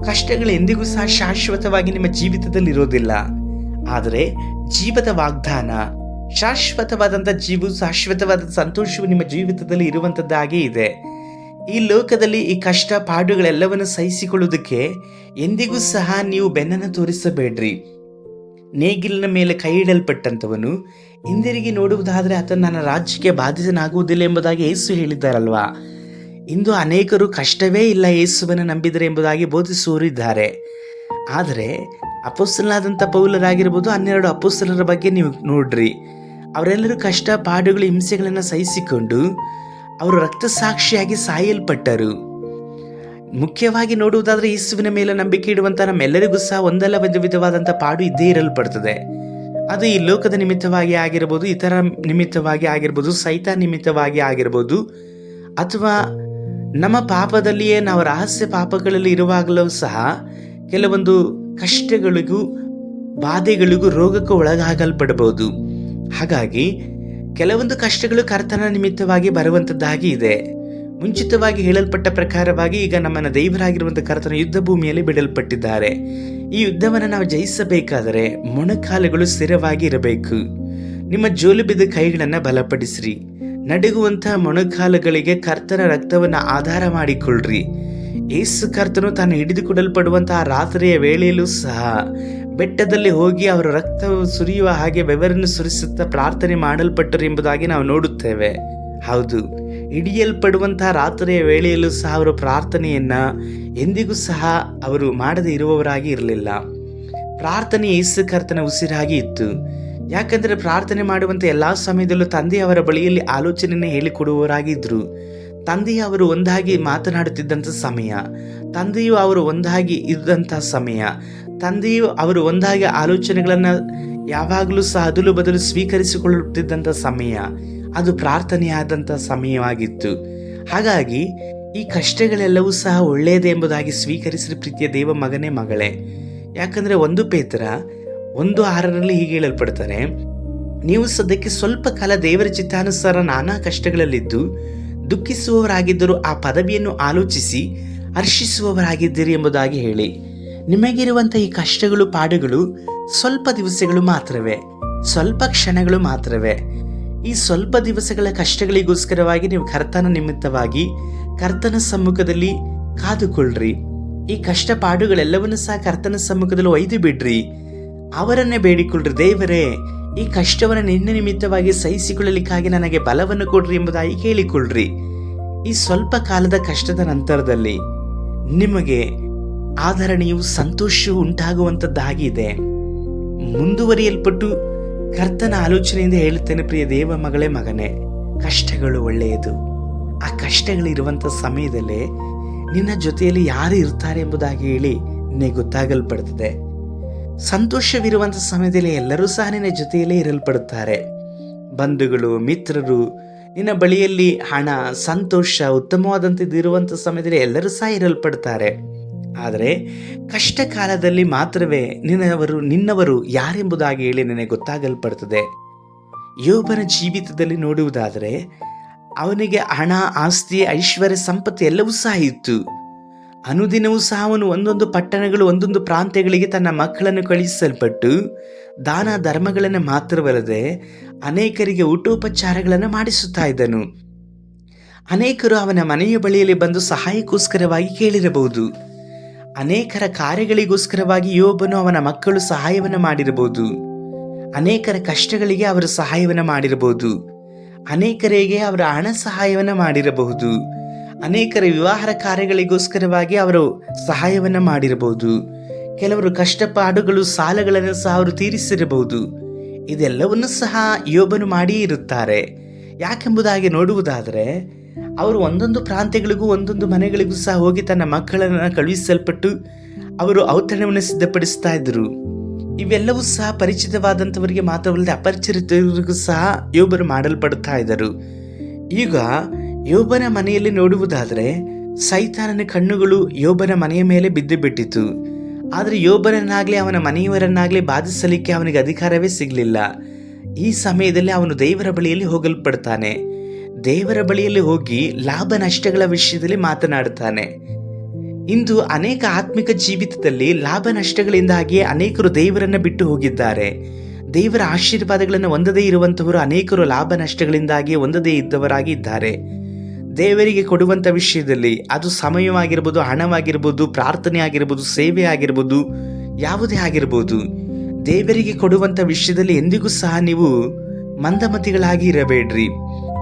ಕಷ್ಟಗಳು ಎಂದಿಗೂ ಸಹ ಶಾಶ್ವತವಾಗಿ ನಿಮ್ಮ ಜೀವಿತದಲ್ಲಿ ಇರೋದಿಲ್ಲ. ಆದರೆ ಜೀವದ ವಾಗ್ದಾನ, ಶಾಶ್ವತವಾದಂಥ ಜೀವ, ಶಾಶ್ವತವಾದ ಸಂತೋಷವು ನಿಮ್ಮ ಜೀವಿತದಲ್ಲಿ ಇರುವಂಥದ್ದಾಗೇ ಇದೆ. ಈ ಲೋಕದಲ್ಲಿ ಈ ಕಷ್ಟ ಪಾಡುಗಳೆಲ್ಲವನ್ನು ಸಹಿಸಿಕೊಳ್ಳುವುದಕ್ಕೆ ಎಂದಿಗೂ ಸಹ ನೀವು ಬೆನ್ನನ್ನು ತೋರಿಸಬೇಡ್ರಿ. ನೇಗಿಲಿನ ಮೇಲೆ ಕೈ ಇಡಲ್ಪಟ್ಟಂಥವನು ಹಿಂದಿರುಗಿ ನೋಡುವುದಾದರೆ ಆತನು ನನ್ನ ರಾಜ್ಯಕ್ಕೆ ಬಾಧಿತನಾಗುವುದಿಲ್ಲ ಎಂಬುದಾಗಿ ಯೇಸು ಹೇಳಿದ್ದಾರಲ್ವಾ. ಇಂದು ಅನೇಕರು ಕಷ್ಟವೇ ಇಲ್ಲ ಯೇಸುವನ್ನು ನಂಬಿದರೆ ಎಂಬುದಾಗಿ ಬೋಧಿಸುವರಿದ್ದಾರೆ. ಆದರೆ ಅಪೊಸ್ತಲನಾದಂಥ ಪೌಲರಾಗಿರ್ಬೋದು, 12 ಅಪೊಸ್ತಲರ ಬಗ್ಗೆ ನೀವು ನೋಡ್ರಿ. ಅವರೆಲ್ಲರೂ ಕಷ್ಟ ಪಾಡುಗಳು ಹಿಂಸೆಗಳನ್ನು ಸಹಿಸಿಕೊಂಡು ಅವರು ರಕ್ತಸಾಕ್ಷಿಯಾಗಿ ಸಾಯಲ್ಪಟ್ಟರು. ಮುಖ್ಯವಾಗಿ ನೋಡುವುದಾದರೆ ಯೇಸುವಿನ ಮೇಲೆ ನಂಬಿಕೆ ಇಡುವಂಥ ನಮ್ಮೆಲ್ಲರಿಗೂ ಸಹ ಒಂದಲ್ಲ ಒಂದು ವಿಧವಾದಂಥ ಪಾಡು ಇದ್ದೇ ಇರಲ್ಪಡ್ತದೆ. ಅದು ಈ ಲೋಕದ ನಿಮಿತ್ತವಾಗಿ ಆಗಿರ್ಬೋದು, ಇತರ ನಿಮಿತ್ತವಾಗಿ ಆಗಿರ್ಬೋದು, ಸೈತಾನ್ ನಿಮಿತ್ತವಾಗಿ ಆಗಿರ್ಬೋದು, ಅಥವಾ ನಮ್ಮ ಪಾಪದಲ್ಲಿಯೇ ನಾವು ರಹಸ್ಯ ಪಾಪಗಳಲ್ಲಿ ಇರುವಾಗಲೂ ಸಹ ಕೆಲವೊಂದು ಕಷ್ಟಗಳಿಗೂ ಬಾಧೆಗಳಿಗೂ ರೋಗಕ್ಕೂ ಒಳಗಾಗಲ್ಪಡಬಹುದು. ಹಾಗಾಗಿ ಕೆಲವೊಂದು ಕಷ್ಟಗಳು ಕರ್ತನ ನಿಮಿತ್ತವಾಗಿ ಬರುವಂಥದ್ದಾಗಿ ಇದೆ. ಮುಂಚಿತವಾಗಿ ಹೇಳಲ್ಪಟ್ಟ ಪ್ರಕಾರವಾಗಿ ಈಗ ನಮ್ಮನ್ನು ದೇವರಾಗಿರುವಂಥ ಕರ್ತನ ಯುದ್ಧ ಭೂಮಿಯಲ್ಲಿ ಬಿಡಲ್ಪಟ್ಟಿದ್ದಾರೆ. ಈ ಯುದ್ಧವನ್ನು ನಾವು ಜಯಿಸಬೇಕಾದರೆ ಮೊಣಕಾಲುಗಳು ಸ್ಥಿರವಾಗಿ ಇರಬೇಕು. ನಿಮ್ಮ ಜೋಲು ಬಿದ್ದ ಕೈಗಳನ್ನು ಬಲಪಡಿಸ್ರಿ. ನಡುಗುವಂಥ ಮೊಣಕಾಲುಗಳಿಗೆ ಕರ್ತನ ರಕ್ತವನ್ನು ಆಧಾರ ಮಾಡಿಕೊಳ್ಳ್ರಿ. ಯೇಸು ಕರ್ತನು ತಾನು ಹಿಡಿದುಕೊಡಲ್ಪಡುವಂತಹ ರಾತ್ರಿಯ ವೇಳೆಯಲ್ಲೂ ಸಹ ಬೆಟ್ಟದಲ್ಲಿ ಹೋಗಿ ಅವರ ರಕ್ತವು ಸುರಿಯುವ ಹಾಗೆ ಬೆವರನ್ನು ಸುರಿಸುತ್ತಾ ಪ್ರಾರ್ಥನೆ ಮಾಡಲ್ಪಟ್ಟರು ಎಂಬುದಾಗಿ ನಾವು ನೋಡುತ್ತೇವೆ. ಹೌದು, ಹಿಡಿಯಲ್ಪಡುವಂತಹ ರಾತ್ರಿಯ ವೇಳೆಯಲ್ಲೂ ಸಹ ಅವರು ಪ್ರಾರ್ಥನೆಯನ್ನ ಎಂದಿಗೂ ಸಹ ಅವರು ಮಾಡದೇ ಇರುವವರಾಗಿ ಇರಲಿಲ್ಲ. ಪ್ರಾರ್ಥನೆ ಯೇಸು ಕರ್ತನ ಉಸಿರಾಗಿ ಇತ್ತು. ಯಾಕಂದರೆ ಪ್ರಾರ್ಥನೆ ಮಾಡುವಂಥ ಎಲ್ಲ ಸಮಯದಲ್ಲೂ ತಂದೆಯವರ ಬಳಿಯಲ್ಲಿ ಆಲೋಚನೆಯನ್ನು ಹೇಳಿಕೊಡುವವರಾಗಿದ್ದರು. ತಂದೆಯ ಅವರು ಒಂದಾಗಿ ಮಾತನಾಡುತ್ತಿದ್ದಂಥ ಸಮಯ, ತಂದೆಯು ಅವರು ಒಂದಾಗಿ ಇದ್ದಂಥ ಸಮಯ, ತಂದೆಯು ಅವರು ಒಂದಾಗಿ ಆಲೋಚನೆಗಳನ್ನು ಯಾವಾಗಲೂ ಸಹ ಅದಲು ಬದಲು ಸ್ವೀಕರಿಸಿಕೊಳ್ಳುತ್ತಿದ್ದಂಥ ಸಮಯ, ಅದು ಪ್ರಾರ್ಥನೆಯಾದಂಥ ಸಮಯವಾಗಿತ್ತು. ಹಾಗಾಗಿ ಈ ಕಷ್ಟಗಳೆಲ್ಲವೂ ಸಹ ಒಳ್ಳೆಯದೇ ಎಂಬುದಾಗಿ ಸ್ವೀಕರಿಸಿದ ಪ್ರೀತಿಯ ದೇವ ಮಗನೇ ಮಗಳೇ. ಯಾಕಂದರೆ 1 ಪೇತ್ರ 1:6 ಹೀಗೆ ಹೇಳಲ್ಪಡ್ತಾರೆ, ನೀವು ಸದ್ಯಕ್ಕೆ ಸ್ವಲ್ಪ ಕಾಲ ದೇವರ ಚಿತ್ತಾನುಸಾರ ನಾನಾ ಕಷ್ಟಗಳಲ್ಲಿದ್ದು ದುಃಖಿಸುವವರಾಗಿದ್ದರೂ ಆ ಪದವಿಯನ್ನು ಆಲೋಚಿಸಿ ಹರ್ಷಿಸುವವರಾಗಿದ್ದೀರಿ ಎಂಬುದಾಗಿ ಹೇಳಿ. ನಿಮಗಿರುವಂಥ ಈ ಕಷ್ಟಗಳು ಪಾಡುಗಳು ಸ್ವಲ್ಪ ದಿವಸಗಳು ಮಾತ್ರವೇ, ಸ್ವಲ್ಪ ಕ್ಷಣಗಳು ಮಾತ್ರವೇ. ಈ ಸ್ವಲ್ಪ ದಿವಸಗಳ ಕಷ್ಟಗಳಿಗೋಸ್ಕರವಾಗಿ ನೀವು ಕರ್ತನ ನಿಮಿತ್ತವಾಗಿ ಕರ್ತನ ಸಮ್ಮುಖದಲ್ಲಿ ಕಾದುಕೊಳ್ಳ್ರಿ. ಈ ಕಷ್ಟ ಪಾಡುಗಳೆಲ್ಲವನ್ನೂ ಸಹ ಕರ್ತನ ಸಮ್ಮುಖದಲ್ಲಿ ಒಯ್ದು ಬಿಡ್ರಿ. ಅವರನ್ನೇ ಬೇಡಿಕೊಳ್ಳ್ರಿ, ದೇವರೇ ಈ ಕಷ್ಟವನ್ನು ನಿನ್ನ ನಿಮಿತ್ತವಾಗಿ ಸಹಿಸಿಕೊಳ್ಳಲಿಕ್ಕಾಗಿ ನನಗೆ ಬಲವನ್ನು ಕೊಡ್ರಿ ಎಂಬುದಾಗಿ ಕೇಳಿಕೊಳ್ಳ್ರಿ. ಈ ಸ್ವಲ್ಪ ಕಾಲದ ಕಷ್ಟದ ನಂತರದಲ್ಲಿ ನಿಮಗೆ ಆದರಣೆಯು ಸಂತೋಷವು ಉಂಟಾಗುವಂಥದ್ದಾಗಿದೆ. ಮುಂದುವರಿಯಲ್ಪಟ್ಟು ಕರ್ತನ ಆಲೋಚನೆಯಿಂದ ಹೇಳುತ್ತೇನೆ, ಪ್ರಿಯ ದೇವ ಮಗಳೇ ಮಗನೇ, ಕಷ್ಟಗಳು ಒಳ್ಳೆಯದು. ಆ ಕಷ್ಟಗಳಿರುವಂಥ ಸಮಯದಲ್ಲೇ ನಿನ್ನ ಜೊತೆಯಲ್ಲಿ ಯಾರು ಇರ್ತಾರೆ ಎಂಬುದಾಗಿ ಹೇಳಿ ನಿನಗೆ ಗೊತ್ತಾಗಲ್ಪಡ್ತದೆ. ಸಂತೋಷವಿರುವಂಥ ಸಮಯದಲ್ಲಿ ಎಲ್ಲರೂ ಸಹ ನಿನ್ನ ಜೊತೆಯಲ್ಲೇ ಇರಲ್ಪಡುತ್ತಾರೆ. ಬಂಧುಗಳು, ಮಿತ್ರರು, ನಿನ್ನ ಬಳಿಯಲ್ಲಿ ಹಣ, ಸಂತೋಷ, ಉತ್ತಮವಾದಂಥದ್ದು ಇರುವಂಥ ಸಮಯದಲ್ಲಿ ಎಲ್ಲರೂ ಸಹ ಇರಲ್ಪಡ್ತಾರೆ. ಆದರೆ ಕಷ್ಟ ಕಾಲದಲ್ಲಿ ಮಾತ್ರವೇ ನಿನ್ನವರು ಯಾರೆಂಬುದಾಗಿ ಹೇಳಿ ನನಗೆ ಗೊತ್ತಾಗಲ್ಪಡ್ತದೆ. ಯೋಬನ ಜೀವಿತದಲ್ಲಿ ನೋಡುವುದಾದರೆ ಅವನಿಗೆ ಹಣ, ಆಸ್ತಿ, ಐಶ್ವರ್ಯ, ಸಂಪತ್ತು ಎಲ್ಲವೂ ಸಹ ಇತ್ತು. ಅನುದಿನವೂ ಸಹ ಅವನು ಒಂದೊಂದು ಪಟ್ಟಣಗಳು, ಒಂದೊಂದು ಪ್ರಾಂತ್ಯಗಳಿಗೆ ತನ್ನ ಮಕ್ಕಳನ್ನು ಕಳುಹಿಸಲ್ಪಟ್ಟು ದಾನ ಧರ್ಮಗಳನ್ನು ಮಾತ್ರವಲ್ಲದೆ ಅನೇಕರಿಗೆ ಊಟೋಪಚಾರಗಳನ್ನು ಮಾಡಿಸುತ್ತಾ ಇದ್ದನು. ಅನೇಕರು ಅವನ ಮನೆಯ ಬಳಿಯಲ್ಲಿ ಬಂದು ಸಹಾಯಕ್ಕೋಸ್ಕರವಾಗಿ ಕೇಳಿರಬಹುದು. ಅನೇಕರ ಕಾರ್ಯಗಳಿಗೋಸ್ಕರವಾಗಿ ಯೋಬನು ಅವನ ಮಕ್ಕಳು ಸಹಾಯವನ್ನು ಮಾಡಿರಬಹುದು. ಅನೇಕರ ಕಷ್ಟಗಳಿಗೆ ಅವರು ಸಹಾಯವನ್ನು ಮಾಡಿರಬಹುದು. ಅನೇಕರಿಗೆ ಅವರ ಹಣ ಸಹಾಯವನ್ನು ಮಾಡಿರಬಹುದು. ಅನೇಕರ ವಿವಾಹ ಕಾರ್ಯಗಳಿಗೋಸ್ಕರವಾಗಿ ಅವರು ಸಹಾಯವನ್ನು ಮಾಡಿರಬಹುದು. ಕೆಲವರು ಕಷ್ಟಪಾಡುಗಳು, ಸಾಲಗಳನ್ನು ಸಹ ಅವರು ತೀರಿಸಿರಬಹುದು. ಇದೆಲ್ಲವನ್ನು ಸಹ ಯೋಬನು ಮಾಡಿಯೇ ಇರುತ್ತಾರೆ. ಯಾಕೆಂಬುದಾಗಿ ನೋಡುವುದಾದರೆ ಅವರು ಒಂದೊಂದು ಪ್ರಾಂತ್ಯಗಳಿಗೂ ಒಂದೊಂದು ಮನೆಗಳಿಗೂ ಸಹ ಹೋಗಿ ತನ್ನ ಮಕ್ಕಳನ್ನು ಕಳುಹಿಸಲ್ಪಟ್ಟು ಅವರು ಔತಣವನ್ನು ಸಿದ್ಧಪಡಿಸ್ತಾ ಇದ್ದರು. ಇವೆಲ್ಲವೂ ಸಹ ಪರಿಚಿತವಾದಂಥವರಿಗೆ ಮಾತ್ರವಲ್ಲದೆ ಅಪರಿಚಿತರಿಗೂ ಸಹ ಯೋಬರು ಮಾಡಲ್ಪಡುತ್ತಾ ಇದ್ದರು. ಈಗ ಯೋಬನ ಮನೆಯಲ್ಲಿ ನೋಡುವುದಾದರೆ ಸೈತಾನನ ಕಣ್ಣುಗಳು ಯೋಬನ ಮನೆಯ ಮೇಲೆ ಬಿದ್ದು ಬಿಟ್ಟಿತು. ಆದರೆ ಯೋಬನನ್ನಾಗಲಿ ಅವನ ಮನೆಯವರನ್ನಾಗಲಿ ಬಾಧಿಸಲಿಕ್ಕೆ ಅವನಿಗೆ ಅಧಿಕಾರವೇ ಸಿಗಲಿಲ್ಲ. ಈ ಸಮಯದಲ್ಲಿ ಅವನು ದೇವರ ಬಳಿಯಲ್ಲಿ ಹೋಗಲ್ಪಡ್ತಾನೆ. ದೇವರ ಬಳಿಯಲ್ಲಿ ಹೋಗಿ ಲಾಭ ನಷ್ಟಗಳ ವಿಷಯದಲ್ಲಿ ಮಾತನಾಡುತ್ತಾನೆ. ಇಂದು ಅನೇಕ ಆತ್ಮಿಕ ಜೀವಿತದಲ್ಲಿ ಲಾಭ ನಷ್ಟಗಳಿಂದಾಗಿ ಅನೇಕರು ದೇವರನ್ನು ಬಿಟ್ಟು ಹೋಗಿದ್ದಾರೆ. ದೇವರ ಆಶೀರ್ವಾದಗಳನ್ನು ಹೊಂದದೇ ಇರುವಂತಹವರು ಅನೇಕರು ಲಾಭ ನಷ್ಟಗಳಿಂದಾಗಿ ಹೊಂದದೇ ಇದ್ದವರಾಗಿ ಇದ್ದಾರೆ. ದೇವರಿಗೆ ಕೊಡುವಂಥ ವಿಷಯದಲ್ಲಿ ಅದು ಸಮಯವಾಗಿರ್ಬೋದು, ಹಣವಾಗಿರ್ಬೋದು, ಪ್ರಾರ್ಥನೆ ಆಗಿರ್ಬೋದು, ಸೇವೆ ಆಗಿರ್ಬೋದು, ಯಾವುದೇ ಆಗಿರ್ಬೋದು, ದೇವರಿಗೆ ಕೊಡುವಂಥ ವಿಷಯದಲ್ಲಿ ಎಂದಿಗೂ ಸಹ ನೀವು ಮಂದಮತಿಗಳಾಗಿ ಇರಬೇಡ್ರಿ.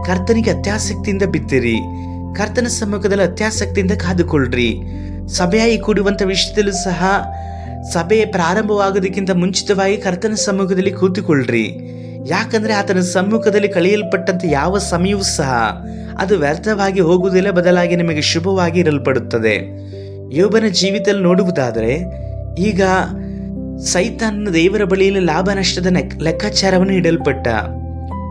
ಕರ್ತನಿಗೆ ಅತ್ಯಾಸಕ್ತಿಯಿಂದ ಬಿತ್ತಿರಿ. ಕರ್ತನ ಸಮ್ಮುಖದಲ್ಲಿ ಅತ್ಯಾಸಕ್ತಿಯಿಂದ ಕಾದುಕೊಳ್ಳ್ರಿ. ಸಭೆಯಾಗಿ ಕೂಡುವಂಥ ವಿಷಯದಲ್ಲೂ ಸಹ ಸಭೆ ಪ್ರಾರಂಭವಾಗೋದಕ್ಕಿಂತ ಮುಂಚಿತವಾಗಿ ಕರ್ತನ ಸಮ್ಮುಖದಲ್ಲಿ ಕೂತುಕೊಳ್ಳ್ರಿ. ಯಾಕಂದರೆ ಆತನ ಸಮ್ಮುಖದಲ್ಲಿ ಕಳೆಯಲ್ಪಟ್ಟಂಥ ಯಾವ ಸಮಯವೂ ಸಹ ಅದು ವ್ಯರ್ಥವಾಗಿ ಹೋಗುವುದಿಲ್ಲ, ಬದಲಾಗಿ ನಿಮಗೆ ಶುಭವಾಗಿ ಇರಲ್ಪಡುತ್ತದೆ. ಯೋಬನ ಜೀವಿತದಲ್ಲಿ ನೋಡುವುದಾದರೆ, ಈಗ ಸೈತಾನನ ದೇವರ ಬಳಿಯಲ್ಲಿ ಲಾಭ ನಷ್ಟದ ಲೆಕ್ಕಾಚಾರವನ್ನು ಇಡಲ್ಪಟ್ಟ.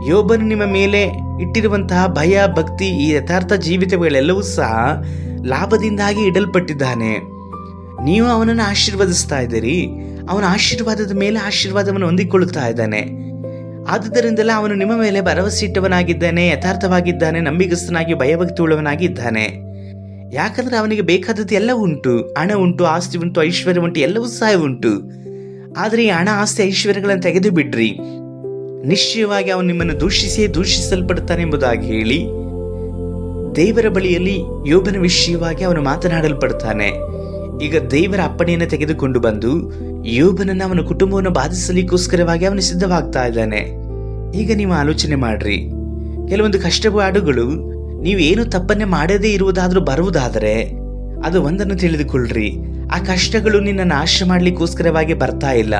ಯೋಬನು ನಿಮ್ಮ ಮೇಲೆ ಇಟ್ಟಿರುವಂತಹ ಭಯ, ಭಕ್ತಿ, ಈ ಯಥಾರ್ಥ ಜೀವಿತಗಳೆಲ್ಲವೂ ಸಹ ಲಾಭದಿಂದಾಗಿ ಇಡಲ್ಪಟ್ಟಿದ್ದಾನೆ. ನೀವು ಅವನನ್ನು ಆಶೀರ್ವದಿಸ್ತಾ ಇದ್ದೀರಿ, ಅವನ ಆಶೀರ್ವಾದದ ಮೇಲೆ ಆಶೀರ್ವಾದವನ್ನು ಹೊಂದಿಕೊಳ್ಳುತ್ತಾ ಇದ್ದಾನೆ. ಆದುದರಿಂದಲೇ ಅವನು ನಿಮ್ಮ ಮೇಲೆ ಭರವಸೆ ಇಟ್ಟವನಾಗಿದ್ದಾನೆ, ಯಥಾರ್ಥವಾಗಿದ್ದಾನೆ, ನಂಬಿಗಸ್ತನಾಗಿ ಭಯಭಕ್ತಿ ಉಳ್ಳವನಾಗಿದ್ದಾನೆ. ಯಾಕಂದ್ರೆ ಅವನಿಗೆ ಬೇಕಾದದ್ದು ಎಲ್ಲ ಉಂಟು. ಹಣ ಉಂಟು, ಆಸ್ತಿ ಉಂಟು, ಐಶ್ವರ್ಯ ಉಂಟು, ಎಲ್ಲವೂ ಸಹ ಉಂಟು. ಆದರೆ ಈ ಹಣ, ಆಸ್ತಿ, ಐಶ್ವರ್ಯಗಳನ್ನು ತೆಗೆದು ಬಿಡ್ರಿ, ನಿಶ್ಚಯವಾಗಿ ಅವನು ನಿಮ್ಮನ್ನು ದೂಷಿಸಲ್ಪಡುತ್ತಾನೆ ಎಂಬುದಾಗಿ ಹೇಳಿ ದೇವರ ಬಳಿಯಲ್ಲಿ ಯೋಬನ ವಿಷಯವಾಗಿ ಅವನು ಮಾತನಾಡಲ್ಪಡ್ತಾನೆ. ಈಗ ದೇವರ ಅಪ್ಪಣೆಯನ್ನು ತೆಗೆದುಕೊಂಡು ಬಂದು ಯೋಬನನ್ನು, ಅವನ ಕುಟುಂಬವನ್ನು ಬಾಧಿಸಲಿಕ್ಕೋಸ್ಕರವಾಗಿ ಅವನು ಸಿದ್ಧವಾಗ್ತಾ ಇದ್ದಾನೆ. ಈಗ ನೀವು ಆಲೋಚನೆ ಮಾಡ್ರಿ, ಕೆಲವೊಂದು ಕಷ್ಟಪಾಡುಗಳು ನೀವು ಏನು ತಪ್ಪನ್ನೇ ಮಾಡದೇ ಇರುವುದಾದ್ರೂ ಬರುವುದಾದರೆ ಅದು ಒಂದನ್ನು ತಿಳಿದುಕೊಳ್ಳ್ರಿ, ಆ ಕಷ್ಟಗಳು ನಿನ್ನನ್ನು ನಾಶ ಮಾಡಲಿಕ್ಕೋಸ್ಕರವಾಗಿ ಬರ್ತಾ ಇಲ್ಲ.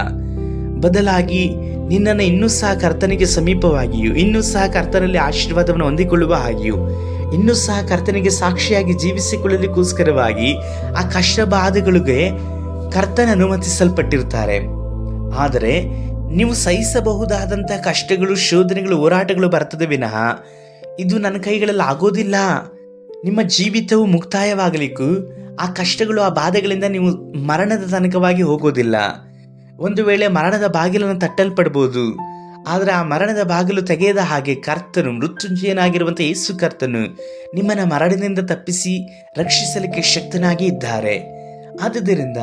ಬದಲಾಗಿ ನಿನ್ನನ್ನು ಇನ್ನೂ ಸಹ ಕರ್ತನಿಗೆ ಸಮೀಪವಾಗಿಯೂ, ಇನ್ನೂ ಸಹ ಕರ್ತನಲ್ಲಿ ಆಶೀರ್ವಾದವನ್ನು ಹೊಂದಿಕೊಳ್ಳುವ ಹಾಗೆಯೂ, ಇನ್ನೂ ಸಹ ಕರ್ತನಿಗೆ ಸಾಕ್ಷಿಯಾಗಿ ಜೀವಿಸಿಕೊಳ್ಳಲಿಕ್ಕೋಸ್ಕರವಾಗಿ ಆ ಕಷ್ಟ ಬಾಧೆಗಳಿಗೆ ಕರ್ತನ ಅನುಮತಿಸಲ್ಪಟ್ಟಿರ್ತಾರೆ. ಆದರೆ ನೀವು ಸಹಿಸಬಹುದಾದಂಥ ಕಷ್ಟಗಳು, ಶೋಧನೆಗಳು, ಹೋರಾಟಗಳು ಬರ್ತದೆ ವಿನಃ ಇದು ನನ್ನ ಕೈಗಳಲ್ಲಿ ಆಗೋದಿಲ್ಲ. ನಿಮ್ಮ ಜೀವಿತವು ಮುಕ್ತಾಯವಾಗಲಿಕ್ಕೂ ಆ ಕಷ್ಟಗಳು, ಆ ಬಾಧೆಗಳಿಂದ ನೀವು ಮರಣದ ತನಕವಾಗಿ ಹೋಗೋದಿಲ್ಲ. ಒಂದು ವೇಳೆ ಮರಣದ ಬಾಗಿಲನ್ನು ತಟ್ಟಲ್ಪಡ್ಬೋದು, ಆದರೆ ಆ ಮರಣದ ಬಾಗಿಲು ತೆಗೆಯದ ಹಾಗೆ ಕರ್ತನು, ಮೃತ್ಯುಂಜಯನಾಗಿರುವಂಥ ಯೇಸು ಕರ್ತನು ನಿಮ್ಮನ್ನು ಮರಣದಿಂದ ತಪ್ಪಿಸಿ ರಕ್ಷಿಸಲಿಕ್ಕೆ ಶಕ್ತನಾಗಿ ಇದ್ದಾರೆ. ಆದುದರಿಂದ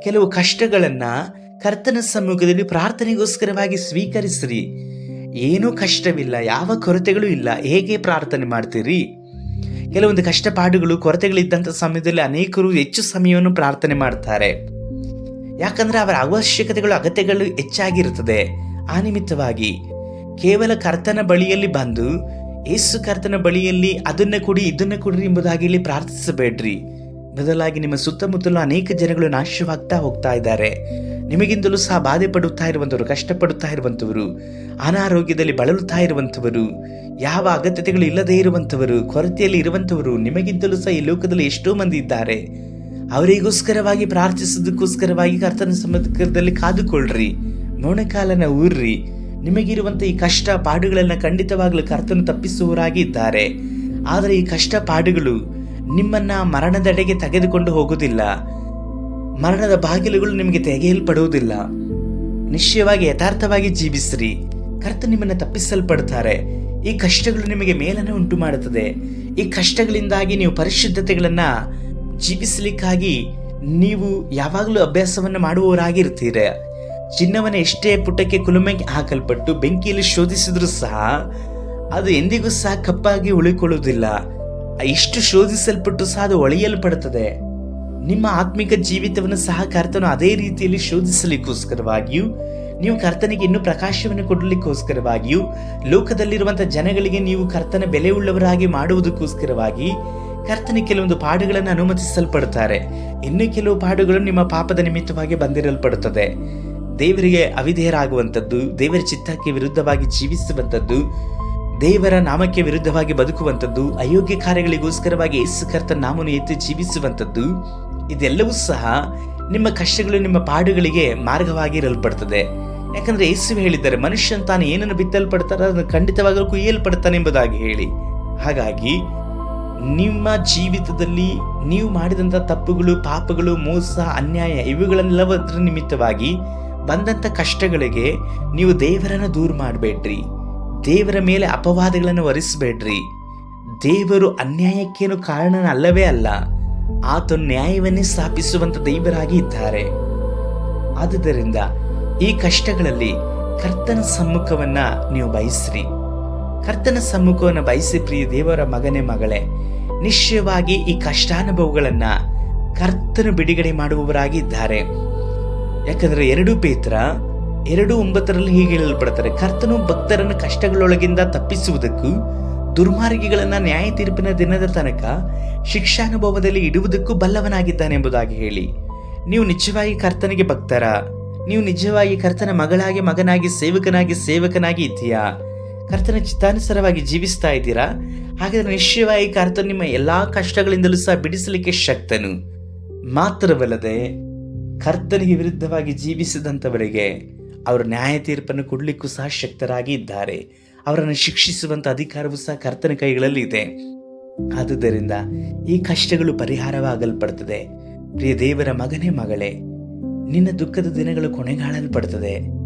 ಕೆಲವು ಕಷ್ಟಗಳನ್ನು ಕರ್ತನ ಸಮ್ಮುಖದಲ್ಲಿ ಪ್ರಾರ್ಥನೆಗೋಸ್ಕರವಾಗಿ ಸ್ವೀಕರಿಸ್ರಿ. ಏನೂ ಕಷ್ಟವಿಲ್ಲ, ಯಾವ ಕೊರತೆಗಳು ಇಲ್ಲ, ಹೇಗೆ ಪ್ರಾರ್ಥನೆ ಮಾಡ್ತೀರಿ? ಕೆಲವೊಂದು ಕಷ್ಟಪಾಡುಗಳು, ಕೊರತೆಗಳಿದ್ದಂಥ ಸಮಯದಲ್ಲಿ ಅನೇಕರು ಹೆಚ್ಚು ಸಮಯವನ್ನು ಪ್ರಾರ್ಥನೆ ಮಾಡ್ತಾರೆ. ಯಾಕಂದ್ರೆ ಅವರ ಅವಶ್ಯಕತೆಗಳು, ಅಗತ್ಯಗಳು ಹೆಚ್ಚಾಗಿರುತ್ತದೆ. ಆ ನಿಮಿತ್ತವಾಗಿ ಕೇವಲ ಕರ್ತನ ಬಳಿಯಲ್ಲಿ ಬಂದು ಯೇಸು ಕರ್ತನ ಬಳಿಯಲ್ಲಿ ಅದನ್ನ ಕೊಡಿ, ಇದನ್ನ ಕೊಡ್ರಿ ಎಂಬುದಾಗಿ ಇಲ್ಲಿ ಪ್ರಾರ್ಥಿಸಬೇಡ್ರಿ. ಬದಲಾಗಿ ನಿಮ್ಮ ಸುತ್ತಮುತ್ತಲು ಅನೇಕ ಜನಗಳು ನಾಶವಾಗ್ತಾ ಹೋಗ್ತಾ ಇದ್ದಾರೆ. ನಿಮಗಿಂತಲೂ ಸಹ ಬಾಧೆ ಪಡುತ್ತಾ ಇರುವಂಥವರು, ಕಷ್ಟಪಡುತ್ತಾ ಇರುವಂಥವರು, ಅನಾರೋಗ್ಯದಲ್ಲಿ ಬಳಲುತ್ತಾ ಇರುವಂಥವರು, ಯಾವ ಅಗತ್ಯತೆಗಳು ಇಲ್ಲದೇ ಇರುವಂಥವರು, ಕೊರತೆಯಲ್ಲಿ ಇರುವಂಥವರು ನಿಮಗಿಂತಲೂ ಸಹ ಈ ಲೋಕದಲ್ಲಿ ಎಷ್ಟೋ ಮಂದಿ ಇದ್ದಾರೆ. ಅವರಿಗೋಸ್ಕರವಾಗಿ ಪ್ರಾರ್ಥಿಸೋದಕ್ಕೋಸ್ಕರವಾಗಿ ಕರ್ತನ ಸಮ್ಮುಖದಲ್ಲಿ ಕಾದುಕೊಳ್ಳ್ರಿ, ಮೌನಕಾಲನ ಊರ್ರಿ. ನಿಮಗಿರುವಂಥ ಈ ಕಷ್ಟ ಪಾಡುಗಳನ್ನು ಖಂಡಿತವಾಗಲೂ ಕರ್ತನು ತಪ್ಪಿಸುವವರಾಗಿ ಇದ್ದಾರೆ. ಆದರೆ ಈ ಕಷ್ಟ ಪಾಡುಗಳು ನಿಮ್ಮನ್ನ ಮರಣದೆಡೆಗೆ ತೆಗೆದುಕೊಂಡು ಹೋಗುವುದಿಲ್ಲ. ಮರಣದ ಬಾಗಿಲುಗಳು ನಿಮಗೆ ತೆಗೆಯಲ್ಪಡುವುದಿಲ್ಲ. ನಿಶ್ಚಯವಾಗಿ ಯಥಾರ್ಥವಾಗಿ ಜೀವಿಸ್ರಿ, ಕರ್ತನು ನಿಮ್ಮನ್ನು ತಪ್ಪಿಸಲ್ಪಡ್ತಾರೆ. ಈ ಕಷ್ಟಗಳು ನಿಮಗೆ ಮೇಲನ್ನು ಉಂಟು ಮಾಡುತ್ತದೆ. ಈ ಕಷ್ಟಗಳಿಂದಾಗಿ ನೀವು ಪರಿಶುದ್ಧತೆಗಳನ್ನ ಜೀವಿಸಲಿಕ್ಕಾಗಿ ನೀವು ಯಾವಾಗಲೂ ಅಭ್ಯಾಸವನ್ನು ಮಾಡುವವರಾಗಿರ್ತೀರ. ಚಿನ್ನವನ್ನು ಎಷ್ಟೇ ಪುಟಕ್ಕೆ ಕುಲುಮೆ ಹಾಕಲ್ಪಟ್ಟು ಬೆಂಕಿಯಲ್ಲಿ ಶೋಧಿಸಿದ್ರೂ ಸಹ ಅದು ಎಂದಿಗೂ ಸಹ ಕಪ್ಪಾಗಿ ಉಳಿಕೊಳ್ಳುವುದಿಲ್ಲ. ಇಷ್ಟು ಶೋಧಿಸಲ್ಪಟ್ಟು ಸಹ ಅದು ಒಳೆಯಲ್ಪಡುತ್ತದೆ. ನಿಮ್ಮ ಆತ್ಮಿಕ ಜೀವಿತವನ್ನು ಸಹ ಕರ್ತನು ಅದೇ ರೀತಿಯಲ್ಲಿ ಶೋಧಿಸಲಿಕ್ಕೋಸ್ಕರವಾಗಿಯೂ, ನೀವು ಕರ್ತನಿಗೆ ಇನ್ನೂ ಪ್ರಕಾಶವನ್ನು ಕೊಡಲಿಕ್ಕೋಸ್ಕರವಾಗಿಯೂ, ಲೋಕದಲ್ಲಿರುವಂತಹ ಜನಗಳಿಗೆ ನೀವು ಕರ್ತನ ಬೆಲೆ ಉಳ್ಳವರಾಗಿ ಮಾಡುವುದಕ್ಕೋಸ್ಕರವಾಗಿ ಕರ್ತನಿಗೆ ಕೆಲವೊಂದು ಪಾಡುಗಳನ್ನು ಅನುಮತಿಸಲ್ಪಡುತ್ತಾರೆ. ಇನ್ನು ಕೆಲವು ಪಾಡುಗಳು ನಿಮ್ಮ ಪಾಪದ ನಿಮಿತ್ತವಾಗಿ ಬಂದಿರಲ್ಪಡುತ್ತದೆ. ದೇವರಿಗೆ ಅವಿಧೇಯರಾಗುವಂಥದ್ದು, ದೇವರ ಚಿತ್ತಕ್ಕೆ ವಿರುದ್ಧವಾಗಿ ಜೀವಿಸುವಂಥದ್ದು, ದೇವರ ನಾಮಕ್ಕೆ ವಿರುದ್ಧವಾಗಿ ಬದುಕುವಂಥದ್ದು, ಅಯೋಗ್ಯ ಕಾರ್ಯಗಳಿಗೋಸ್ಕರವಾಗಿ ಯೇಸು ಕರ್ತನ ನಾಮವನ್ನು ಎತ್ತಿ ಜೀವಿಸುವಂಥದ್ದು, ಇದೆಲ್ಲವೂ ಸಹ ನಿಮ್ಮ ಕಷ್ಟಗಳು, ನಿಮ್ಮ ಪಾಡುಗಳಿಗೆ ಮಾರ್ಗವಾಗಿರಲ್ಪಡ್ತದೆ. ಯಾಕಂದ್ರೆ ಯೇಸು ಹೇಳಿದ್ದಾರೆ, ಮನುಷ್ಯನ್ ತಾನು ಏನನ್ನು ಬಿತ್ತಲ್ಪಡ್ತಾರೋ ಅದನ್ನು ಖಂಡಿತವಾಗಲೂ ಕುಯ್ಯಲ್ಪಡ್ತಾನೆ ಎಂಬುದಾಗಿ ಹೇಳಿ. ಹಾಗಾಗಿ ನಿಮ್ಮ ಜೀವಿತದಲ್ಲಿ ನೀವು ಮಾಡಿದಂಥ ತಪ್ಪುಗಳು, ಪಾಪಗಳು, ಮೋಸ, ಅನ್ಯಾಯ ಇವುಗಳೆಲ್ಲದರ ನಿಮಿತ್ತವಾಗಿ ಬಂದಂಥ ಕಷ್ಟಗಳಿಗೆ ನೀವು ದೇವರನ್ನು ದೂರ ಮಾಡಬೇಡ್ರಿ. ದೇವರ ಮೇಲೆ ಅಪವಾದಗಳನ್ನು ಹೊರಿಸಬೇಡ್ರಿ. ದೇವರು ಅನ್ಯಾಯಕ್ಕೇನು ಕಾರಣನ ಅಲ್ಲವೇ ಅಲ್ಲ, ಆತನು ನ್ಯಾಯವನ್ನೇ ಸ್ಥಾಪಿಸುವಂಥ ದೇವರಾಗಿ ಇದ್ದಾರೆ. ಆದುದರಿಂದ ಈ ಕಷ್ಟಗಳಲ್ಲಿ ಕರ್ತನ ಸಮ್ಮುಖವನ್ನ ನೀವು ಬಯಸ್ರಿ. ಕರ್ತನ ಸಮ್ಮುಖವನ್ನು ಬಯಸಿ ಪ್ರಿಯ ದೇವರ ಮಗನೇ, ಮಗಳೇ, ನಿಶ್ಚಯವಾಗಿ ಈ ಕಷ್ಟಾನುಭವಗಳನ್ನ ಕರ್ತನು ಬಿಡುಗಡೆ ಮಾಡುವವರಾಗಿ ಇದ್ದಾರೆ. ಯಾಕಂದ್ರೆ 2 ಪೇತ್ರ 2:9 ಹೀಗೆ ಹೇಳಲ್ಪಡ್ತಾರೆ, ಕರ್ತನು ಭಕ್ತರನ್ನು ಕಷ್ಟಗಳೊಳಗಿಂದ ತಪ್ಪಿಸುವುದಕ್ಕೂ ದುರ್ಮಾರ್ಗಿಗಳನ್ನ ನ್ಯಾಯ ತೀರ್ಪಿನ ದಿನದ ತನಕ ಶಿಕ್ಷಾನುಭವದಲ್ಲಿ ಇಡುವುದಕ್ಕೂ ಬಲ್ಲವನಾಗಿದ್ದಾನೆ ಎಂಬುದಾಗಿ ಹೇಳಿ. ನೀವು ನಿಜವಾಗಿ ಕರ್ತನಿಗೆ ಭಕ್ತರ, ನೀವು ನಿಜವಾಗಿ ಕರ್ತನ ಮಗಳಾಗಿ, ಮಗನಾಗಿ, ಸೇವಕನಾಗಿ ಇದ್ದೀಯಾ? ಕರ್ತನ ಚಿತ್ತಾನುಸಾರವಾಗಿ ಜೀವಿಸ್ತಾ ಇದ್ದೀರಾ? ಹಾಗಾದ್ರೆ ನಿಶ್ಚಯವಾಗಿ ಕರ್ತನು ನಿಮ್ಮ ಎಲ್ಲಾ ಕಷ್ಟಗಳಿಂದಲೂ ಸಹ ಬಿಡಿಸಲಿಕ್ಕೆ ಶಕ್ತನು. ಮಾತ್ರವಲ್ಲದೆ ಕರ್ತನಿಗೆ ವಿರುದ್ಧವಾಗಿ ಜೀವಿಸಿದಂಥವರಿಗೆ ಅವರು ನ್ಯಾಯ ತೀರ್ಪನ್ನು ಕೊಡಲಿಕ್ಕೂ ಸಹ ಶಕ್ತರಾಗಿ ಇದ್ದಾರೆ. ಅವರನ್ನು ಶಿಕ್ಷಿಸುವಂಥ ಅಧಿಕಾರವೂ ಸಹ ಕರ್ತನ ಕೈಗಳಲ್ಲಿ ಇದೆ. ಆದುದರಿಂದ ಈ ಕಷ್ಟಗಳು ಪರಿಹಾರವಾಗಲ್ಪಡ್ತದೆ. ಪ್ರಿಯ ದೇವರ ಮಗನೇ ಮಗಳೇ, ನಿನ್ನ ದುಃಖದ ದಿನಗಳು ಕೊನೆಗಾಣಲ್ಪಡ್ತದೆ.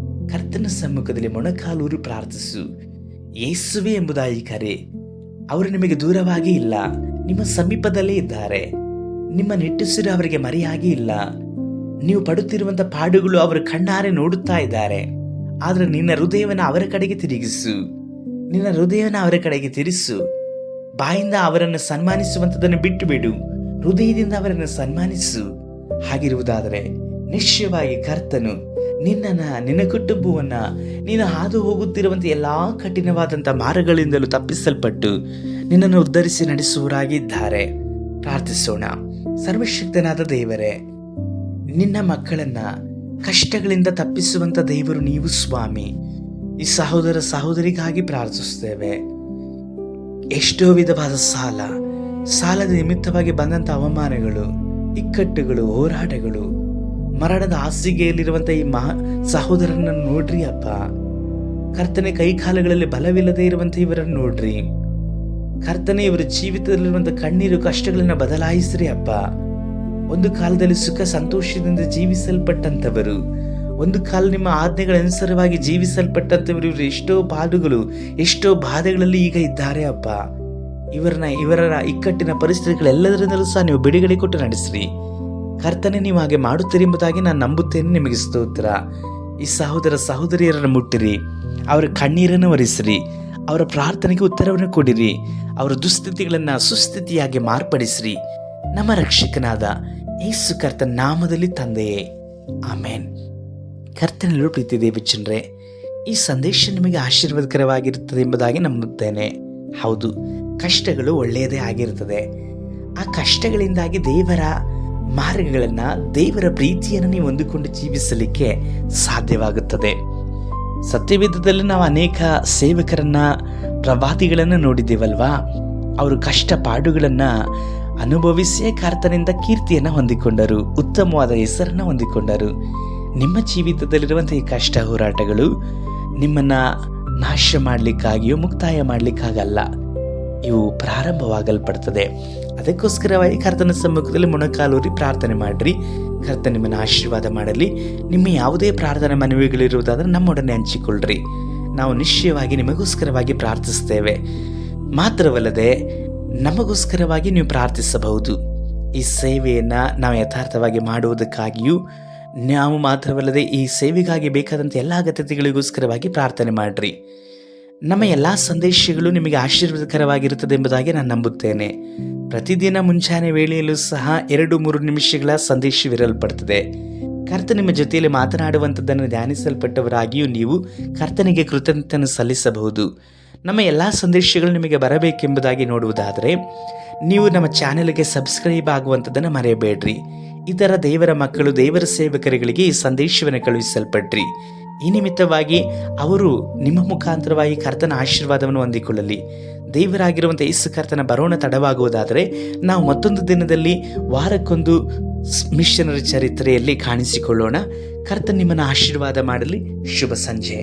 ಕರ್ತನ ಸಮ್ಮುಖದಲ್ಲಿ ಮೊಣಕಾಲೂರಿ ಪ್ರಾರ್ಥಿಸು. ಯೇಸುವೆ ಎಂಬುದಾಗಿ ಕರೆ. ಅವರು ನಿಮಗೆ ದೂರವಾಗಿ ಇಲ್ಲ, ನಿಮ್ಮ ಸಮೀಪದಲ್ಲೇ ಇದ್ದಾರೆ. ನಿಮ್ಮ ನಿಟ್ಟುಸಿರು ಅವರಿಗೆ ಮರೆಯಾಗಿ ಇಲ್ಲ. ನೀವು ಪಡುತ್ತಿರುವಂಥ ಪಾಡುಗಳು ಅವರು ಕಣ್ಣಾರೆ ನೋಡುತ್ತಾ ಇದ್ದಾರೆ. ಆದರೆ ನಿನ್ನ ಹೃದಯವನ್ನು ಅವರ ಕಡೆಗೆ ತಿರುಗಿಸು. ನಿನ್ನ ಹೃದಯವನ್ನು ಅವರ ಕಡೆಗೆ ತಿರುಗಿಸು. ಬಾಯಿಂದ ಅವರನ್ನು ಸನ್ಮಾನಿಸುವಂಥದ್ದನ್ನು ಬಿಟ್ಟು ಬಿಡು. ಹೃದಯದಿಂದ ಅವರನ್ನು ಸನ್ಮಾನಿಸು. ಹಾಗಿರುವುದಾದರೆ ನಿಶ್ಚಯವಾಗಿ ಕರ್ತನು ನಿನ್ನ ಕುಟುಂಬವನ್ನ ನೀನು ಹಾದು ಹೋಗುತ್ತಿರುವಂಥ ಎಲ್ಲಾ ಕಠಿಣವಾದಂಥ ಮಾರ್ಗಗಳಿಂದಲೂ ತಪ್ಪಿಸಲ್ಪಟ್ಟು ನಿನ್ನನ್ನು ಉದ್ಧರಿಸಿ ನಡೆಸುವರಾಗಿದ್ದಾರೆ. ಪ್ರಾರ್ಥಿಸೋಣ. ಸರ್ವಶಕ್ತನಾದ ದೇವರೇ, ನಿನ್ನ ಮಕ್ಕಳನ್ನ ಕಷ್ಟಗಳಿಂದ ತಪ್ಪಿಸುವಂಥ ದೇವರು ನೀವು ಸ್ವಾಮಿ. ಈ ಸಹೋದರ ಸಹೋದರಿಗಾಗಿ ಪ್ರಾರ್ಥಿಸುತ್ತೇವೆ. ಎಷ್ಟೋ ವಿಧವಾದ ಸಾಲದ ನಿಮಿತ್ತವಾಗಿ ಬಂದಂಥ ಅವಮಾನಗಳು, ಇಕ್ಕಟ್ಟುಗಳು, ಹೋರಾಟಗಳು, ಮರಣದ ಹಾಸಿಗೆಯಲ್ಲಿರುವಂಥ ಈ ಸಹೋದರನನ್ನು ನೋಡ್ರಿ ಅಪ್ಪ. ಕರ್ತನೆ, ಕೈಕಾಲುಗಳಲ್ಲಿ ಬಲವಿಲ್ಲದೆ ಇರುವಂಥ ಇವರನ್ನು ನೋಡ್ರಿ ಕರ್ತನೆ. ಇವರ ಜೀವಿತದಲ್ಲಿರುವಂಥ ಕಣ್ಣೀರು ಕಷ್ಟಗಳನ್ನ ಬದಲಾಯಿಸ್ರಿ ಅಪ್ಪ. ಒಂದು ಕಾಲದಲ್ಲಿ ಸುಖ ಸಂತೋಷದಿಂದ ಜೀವಿಸಲ್ಪಟ್ಟಂಥವರು, ಒಂದು ಕಾಲ ನಿಮ್ಮ ಆಜ್ಞೆಗಳ ಅನುಸಾರವಾಗಿ ಜೀವಿಸಲ್ಪಟ್ಟಂಥವರು, ಇವರು ಎಷ್ಟೋ ಪಾಡುಗಳು, ಎಷ್ಟೋ ಬಾಧೆಗಳಲ್ಲಿ ಈಗ ಇದ್ದಾರೆ ಅಪ್ಪ. ಇವರ ಇಕ್ಕಟ್ಟಿನ ಪರಿಸ್ಥಿತಿಗಳೆಲ್ಲದರಿಂದಲೂ ಸಹ ನೀವು ಬಿಡುಗಡೆ ಕೊಟ್ಟು ನಡೆಸ್ರಿ ಕರ್ತನೆ. ನೀವು ಹಾಗೆ ಮಾಡುತ್ತೀರಿ ಎಂಬುದಾಗಿ ನಾನು ನಂಬುತ್ತೇನೆ. ನಿಮಗೆ ಸ್ತೋತ್ರ. ಈ ಸಹೋದರ ಸಹೋದರಿಯರನ್ನು ಮುಟ್ಟಿರಿ, ಅವರ ಕಣ್ಣೀರನ್ನು ಒರೆಸಿರಿ, ಅವರ ಪ್ರಾರ್ಥನೆಗೆ ಉತ್ತರವನ್ನು ಕೊಡಿರಿ, ಅವರ ದುಸ್ಥಿತಿಗಳನ್ನು ಸುಸ್ಥಿತಿಯಾಗಿ ಮಾರ್ಪಡಿಸ್ರಿ. ನಮ್ಮ ರಕ್ಷಕನಾದ ಯೇಸು ಕರ್ತನ ನಾಮದಲ್ಲಿ ತಂದೆಯೇ, ಆಮೇನ್. ಕರ್ತನಲ್ಲೂ ಪ್ರೀತಿ ದೇವಚಂದ್ರೆ, ಈ ಸಂದೇಶ ನಿಮಗೆ ಆಶೀರ್ವಾದಕರವಾಗಿರುತ್ತದೆ ಎಂಬುದಾಗಿ ನಂಬುತ್ತೇನೆ. ಹೌದು, ಕಷ್ಟಗಳು ಒಳ್ಳೆಯದೇ ಆಗಿರುತ್ತದೆ. ಆ ಕಷ್ಟಗಳಿಂದಾಗಿ ದೇವರ ಮಾರ್ಗಗಳನ್ನು, ದೇವರ ಪ್ರೀತಿಯನ್ನು ನೀವು ಹೊಂದಿಕೊಂಡು ಜೀವಿಸಲಿಕ್ಕೆ ಸಾಧ್ಯವಾಗುತ್ತದೆ. ಸತ್ಯವೇದದಲ್ಲಿ ನಾವು ಅನೇಕ ಸೇವಕರನ್ನ, ಪ್ರವಾದಿಗಳನ್ನು ನೋಡಿದ್ದೇವಲ್ವಾ. ಅವರು ಕಷ್ಟಪಾಡುಗಳನ್ನು ಅನುಭವಿಸಿಯೇ ಕರ್ತನಿಂದ ಕೀರ್ತಿಯನ್ನು ಹೊಂದಿಕೊಂಡರು, ಉತ್ತಮವಾದ ಹೆಸರನ್ನು ಹೊಂದಿಕೊಂಡರು. ನಿಮ್ಮ ಜೀವಿತದಲ್ಲಿರುವಂಥ ಈ ಕಷ್ಟ ಹೋರಾಟಗಳು ನಿಮ್ಮನ್ನು ನಾಶ ಮಾಡಲಿಕ್ಕಾಗಿಯೋ ಮುಕ್ತಾಯ ಮಾಡಲಿಕ್ಕಾಗಲ್ಲ. ಇವು ಪ್ರಾರಂಭವಾಗಲ್ಪಡ್ತದೆ. ಅದಕ್ಕೋಸ್ಕರವಾಗಿ ಕರ್ತನ ಸಮ್ಮುಖದಲ್ಲಿ ಮೊಣಕಾಲೂರಿ ಪ್ರಾರ್ಥನೆ ಮಾಡಿರಿ. ಕರ್ತ ನಿಮ್ಮನ್ನು ಆಶೀರ್ವಾದ ಮಾಡಲಿ. ನಿಮ್ಮ ಯಾವುದೇ ಪ್ರಾರ್ಥನೆ ಮನವಿಗಳಿರುವುದಾದರೆ ನಮ್ಮೊಡನೆ ಹಂಚಿಕೊಳ್ಳ್ರಿ. ನಾವು ನಿಶ್ಚಯವಾಗಿ ನಿಮಗೋಸ್ಕರವಾಗಿ ಪ್ರಾರ್ಥಿಸ್ತೇವೆ. ಮಾತ್ರವಲ್ಲದೆ ನಮಗೋಸ್ಕರವಾಗಿ ನೀವು ಪ್ರಾರ್ಥಿಸಬಹುದು. ಈ ಸೇವೆಯನ್ನು ನಾವು ಯಥಾರ್ಥವಾಗಿ ಮಾಡುವುದಕ್ಕಾಗಿಯೂ, ನಾವು ಮಾತ್ರವಲ್ಲದೆ ಈ ಸೇವೆಗಾಗಿ ಬೇಕಾದಂಥ ಎಲ್ಲ ಅಗತ್ಯತೆಗಳಿಗೋಸ್ಕರವಾಗಿ ಪ್ರಾರ್ಥನೆ ಮಾಡಿರಿ. ನಮ್ಮ ಎಲ್ಲ ಸಂದೇಶಗಳು ನಿಮಗೆ ಆಶೀರ್ವಾದಕರವಾಗಿರುತ್ತದೆ ಎಂಬುದಾಗಿ ನಾನು ನಂಬುತ್ತೇನೆ. ಪ್ರತಿದಿನ ಮುಂಚಾನೆ ವೇಳೆಯಲ್ಲೂ ಸಹ 2-3 ನಿಮಿಷಗಳ ಸಂದೇಶವಿರಲ್ಪಡ್ತದೆ. ಕರ್ತ ನಿಮ್ಮ ಜೊತೆಯಲ್ಲಿ ಮಾತನಾಡುವಂಥದ್ದನ್ನು ಧ್ಯಾನಿಸಲ್ಪಟ್ಟವರಾಗಿಯೂ ನೀವು ಕರ್ತನಿಗೆ ಕೃತಜ್ಞತೆಯನ್ನು ಸಲ್ಲಿಸಬಹುದು. ನಮ್ಮ ಎಲ್ಲ ಸಂದೇಶಗಳು ನಿಮಗೆ ಬರಬೇಕೆಂಬುದಾಗಿ ನೋಡುವುದಾದರೆ ನೀವು ನಮ್ಮ ಚಾನೆಲ್ಗೆ ಸಬ್ಸ್ಕ್ರೈಬ್ ಆಗುವಂಥದ್ದನ್ನು ಮರೆಯಬೇಡ್ರಿ. ಇತರ ದೇವರ ಮಕ್ಕಳು, ದೇವರ ಸೇವಕರುಗಳಿಗೆ ಈ ಸಂದೇಶವನ್ನು ಕಳುಹಿಸಲ್ಪಟ್ರಿ. ಈ ನಿಮಿತ್ತವಾಗಿ ಅವರು ನಿಮ್ಮ ಮುಖಾಂತರವಾಗಿ ಕರ್ತನ ಆಶೀರ್ವಾದವನ್ನು ಹೊಂದಿಕೊಳ್ಳಲಿ. ದೇವರಾಗಿರುವಂಥ ಯೇಸು ಕರ್ತನ ಬರೋಣ ತಡವಾಗುವುದಾದರೆ ನಾವು ಮತ್ತೊಂದು ದಿನದಲ್ಲಿ ವಾರಕ್ಕೊಂದು ಮಿಷನರಿ ಚರಿತ್ರೆಯಲ್ಲಿ ಕಾಣಿಸಿಕೊಳ್ಳೋಣ. ಕರ್ತನ ನಿಮ್ಮನ್ನು ಆಶೀರ್ವಾದ ಮಾಡಲಿ. ಶುಭ ಸಂಜೆ.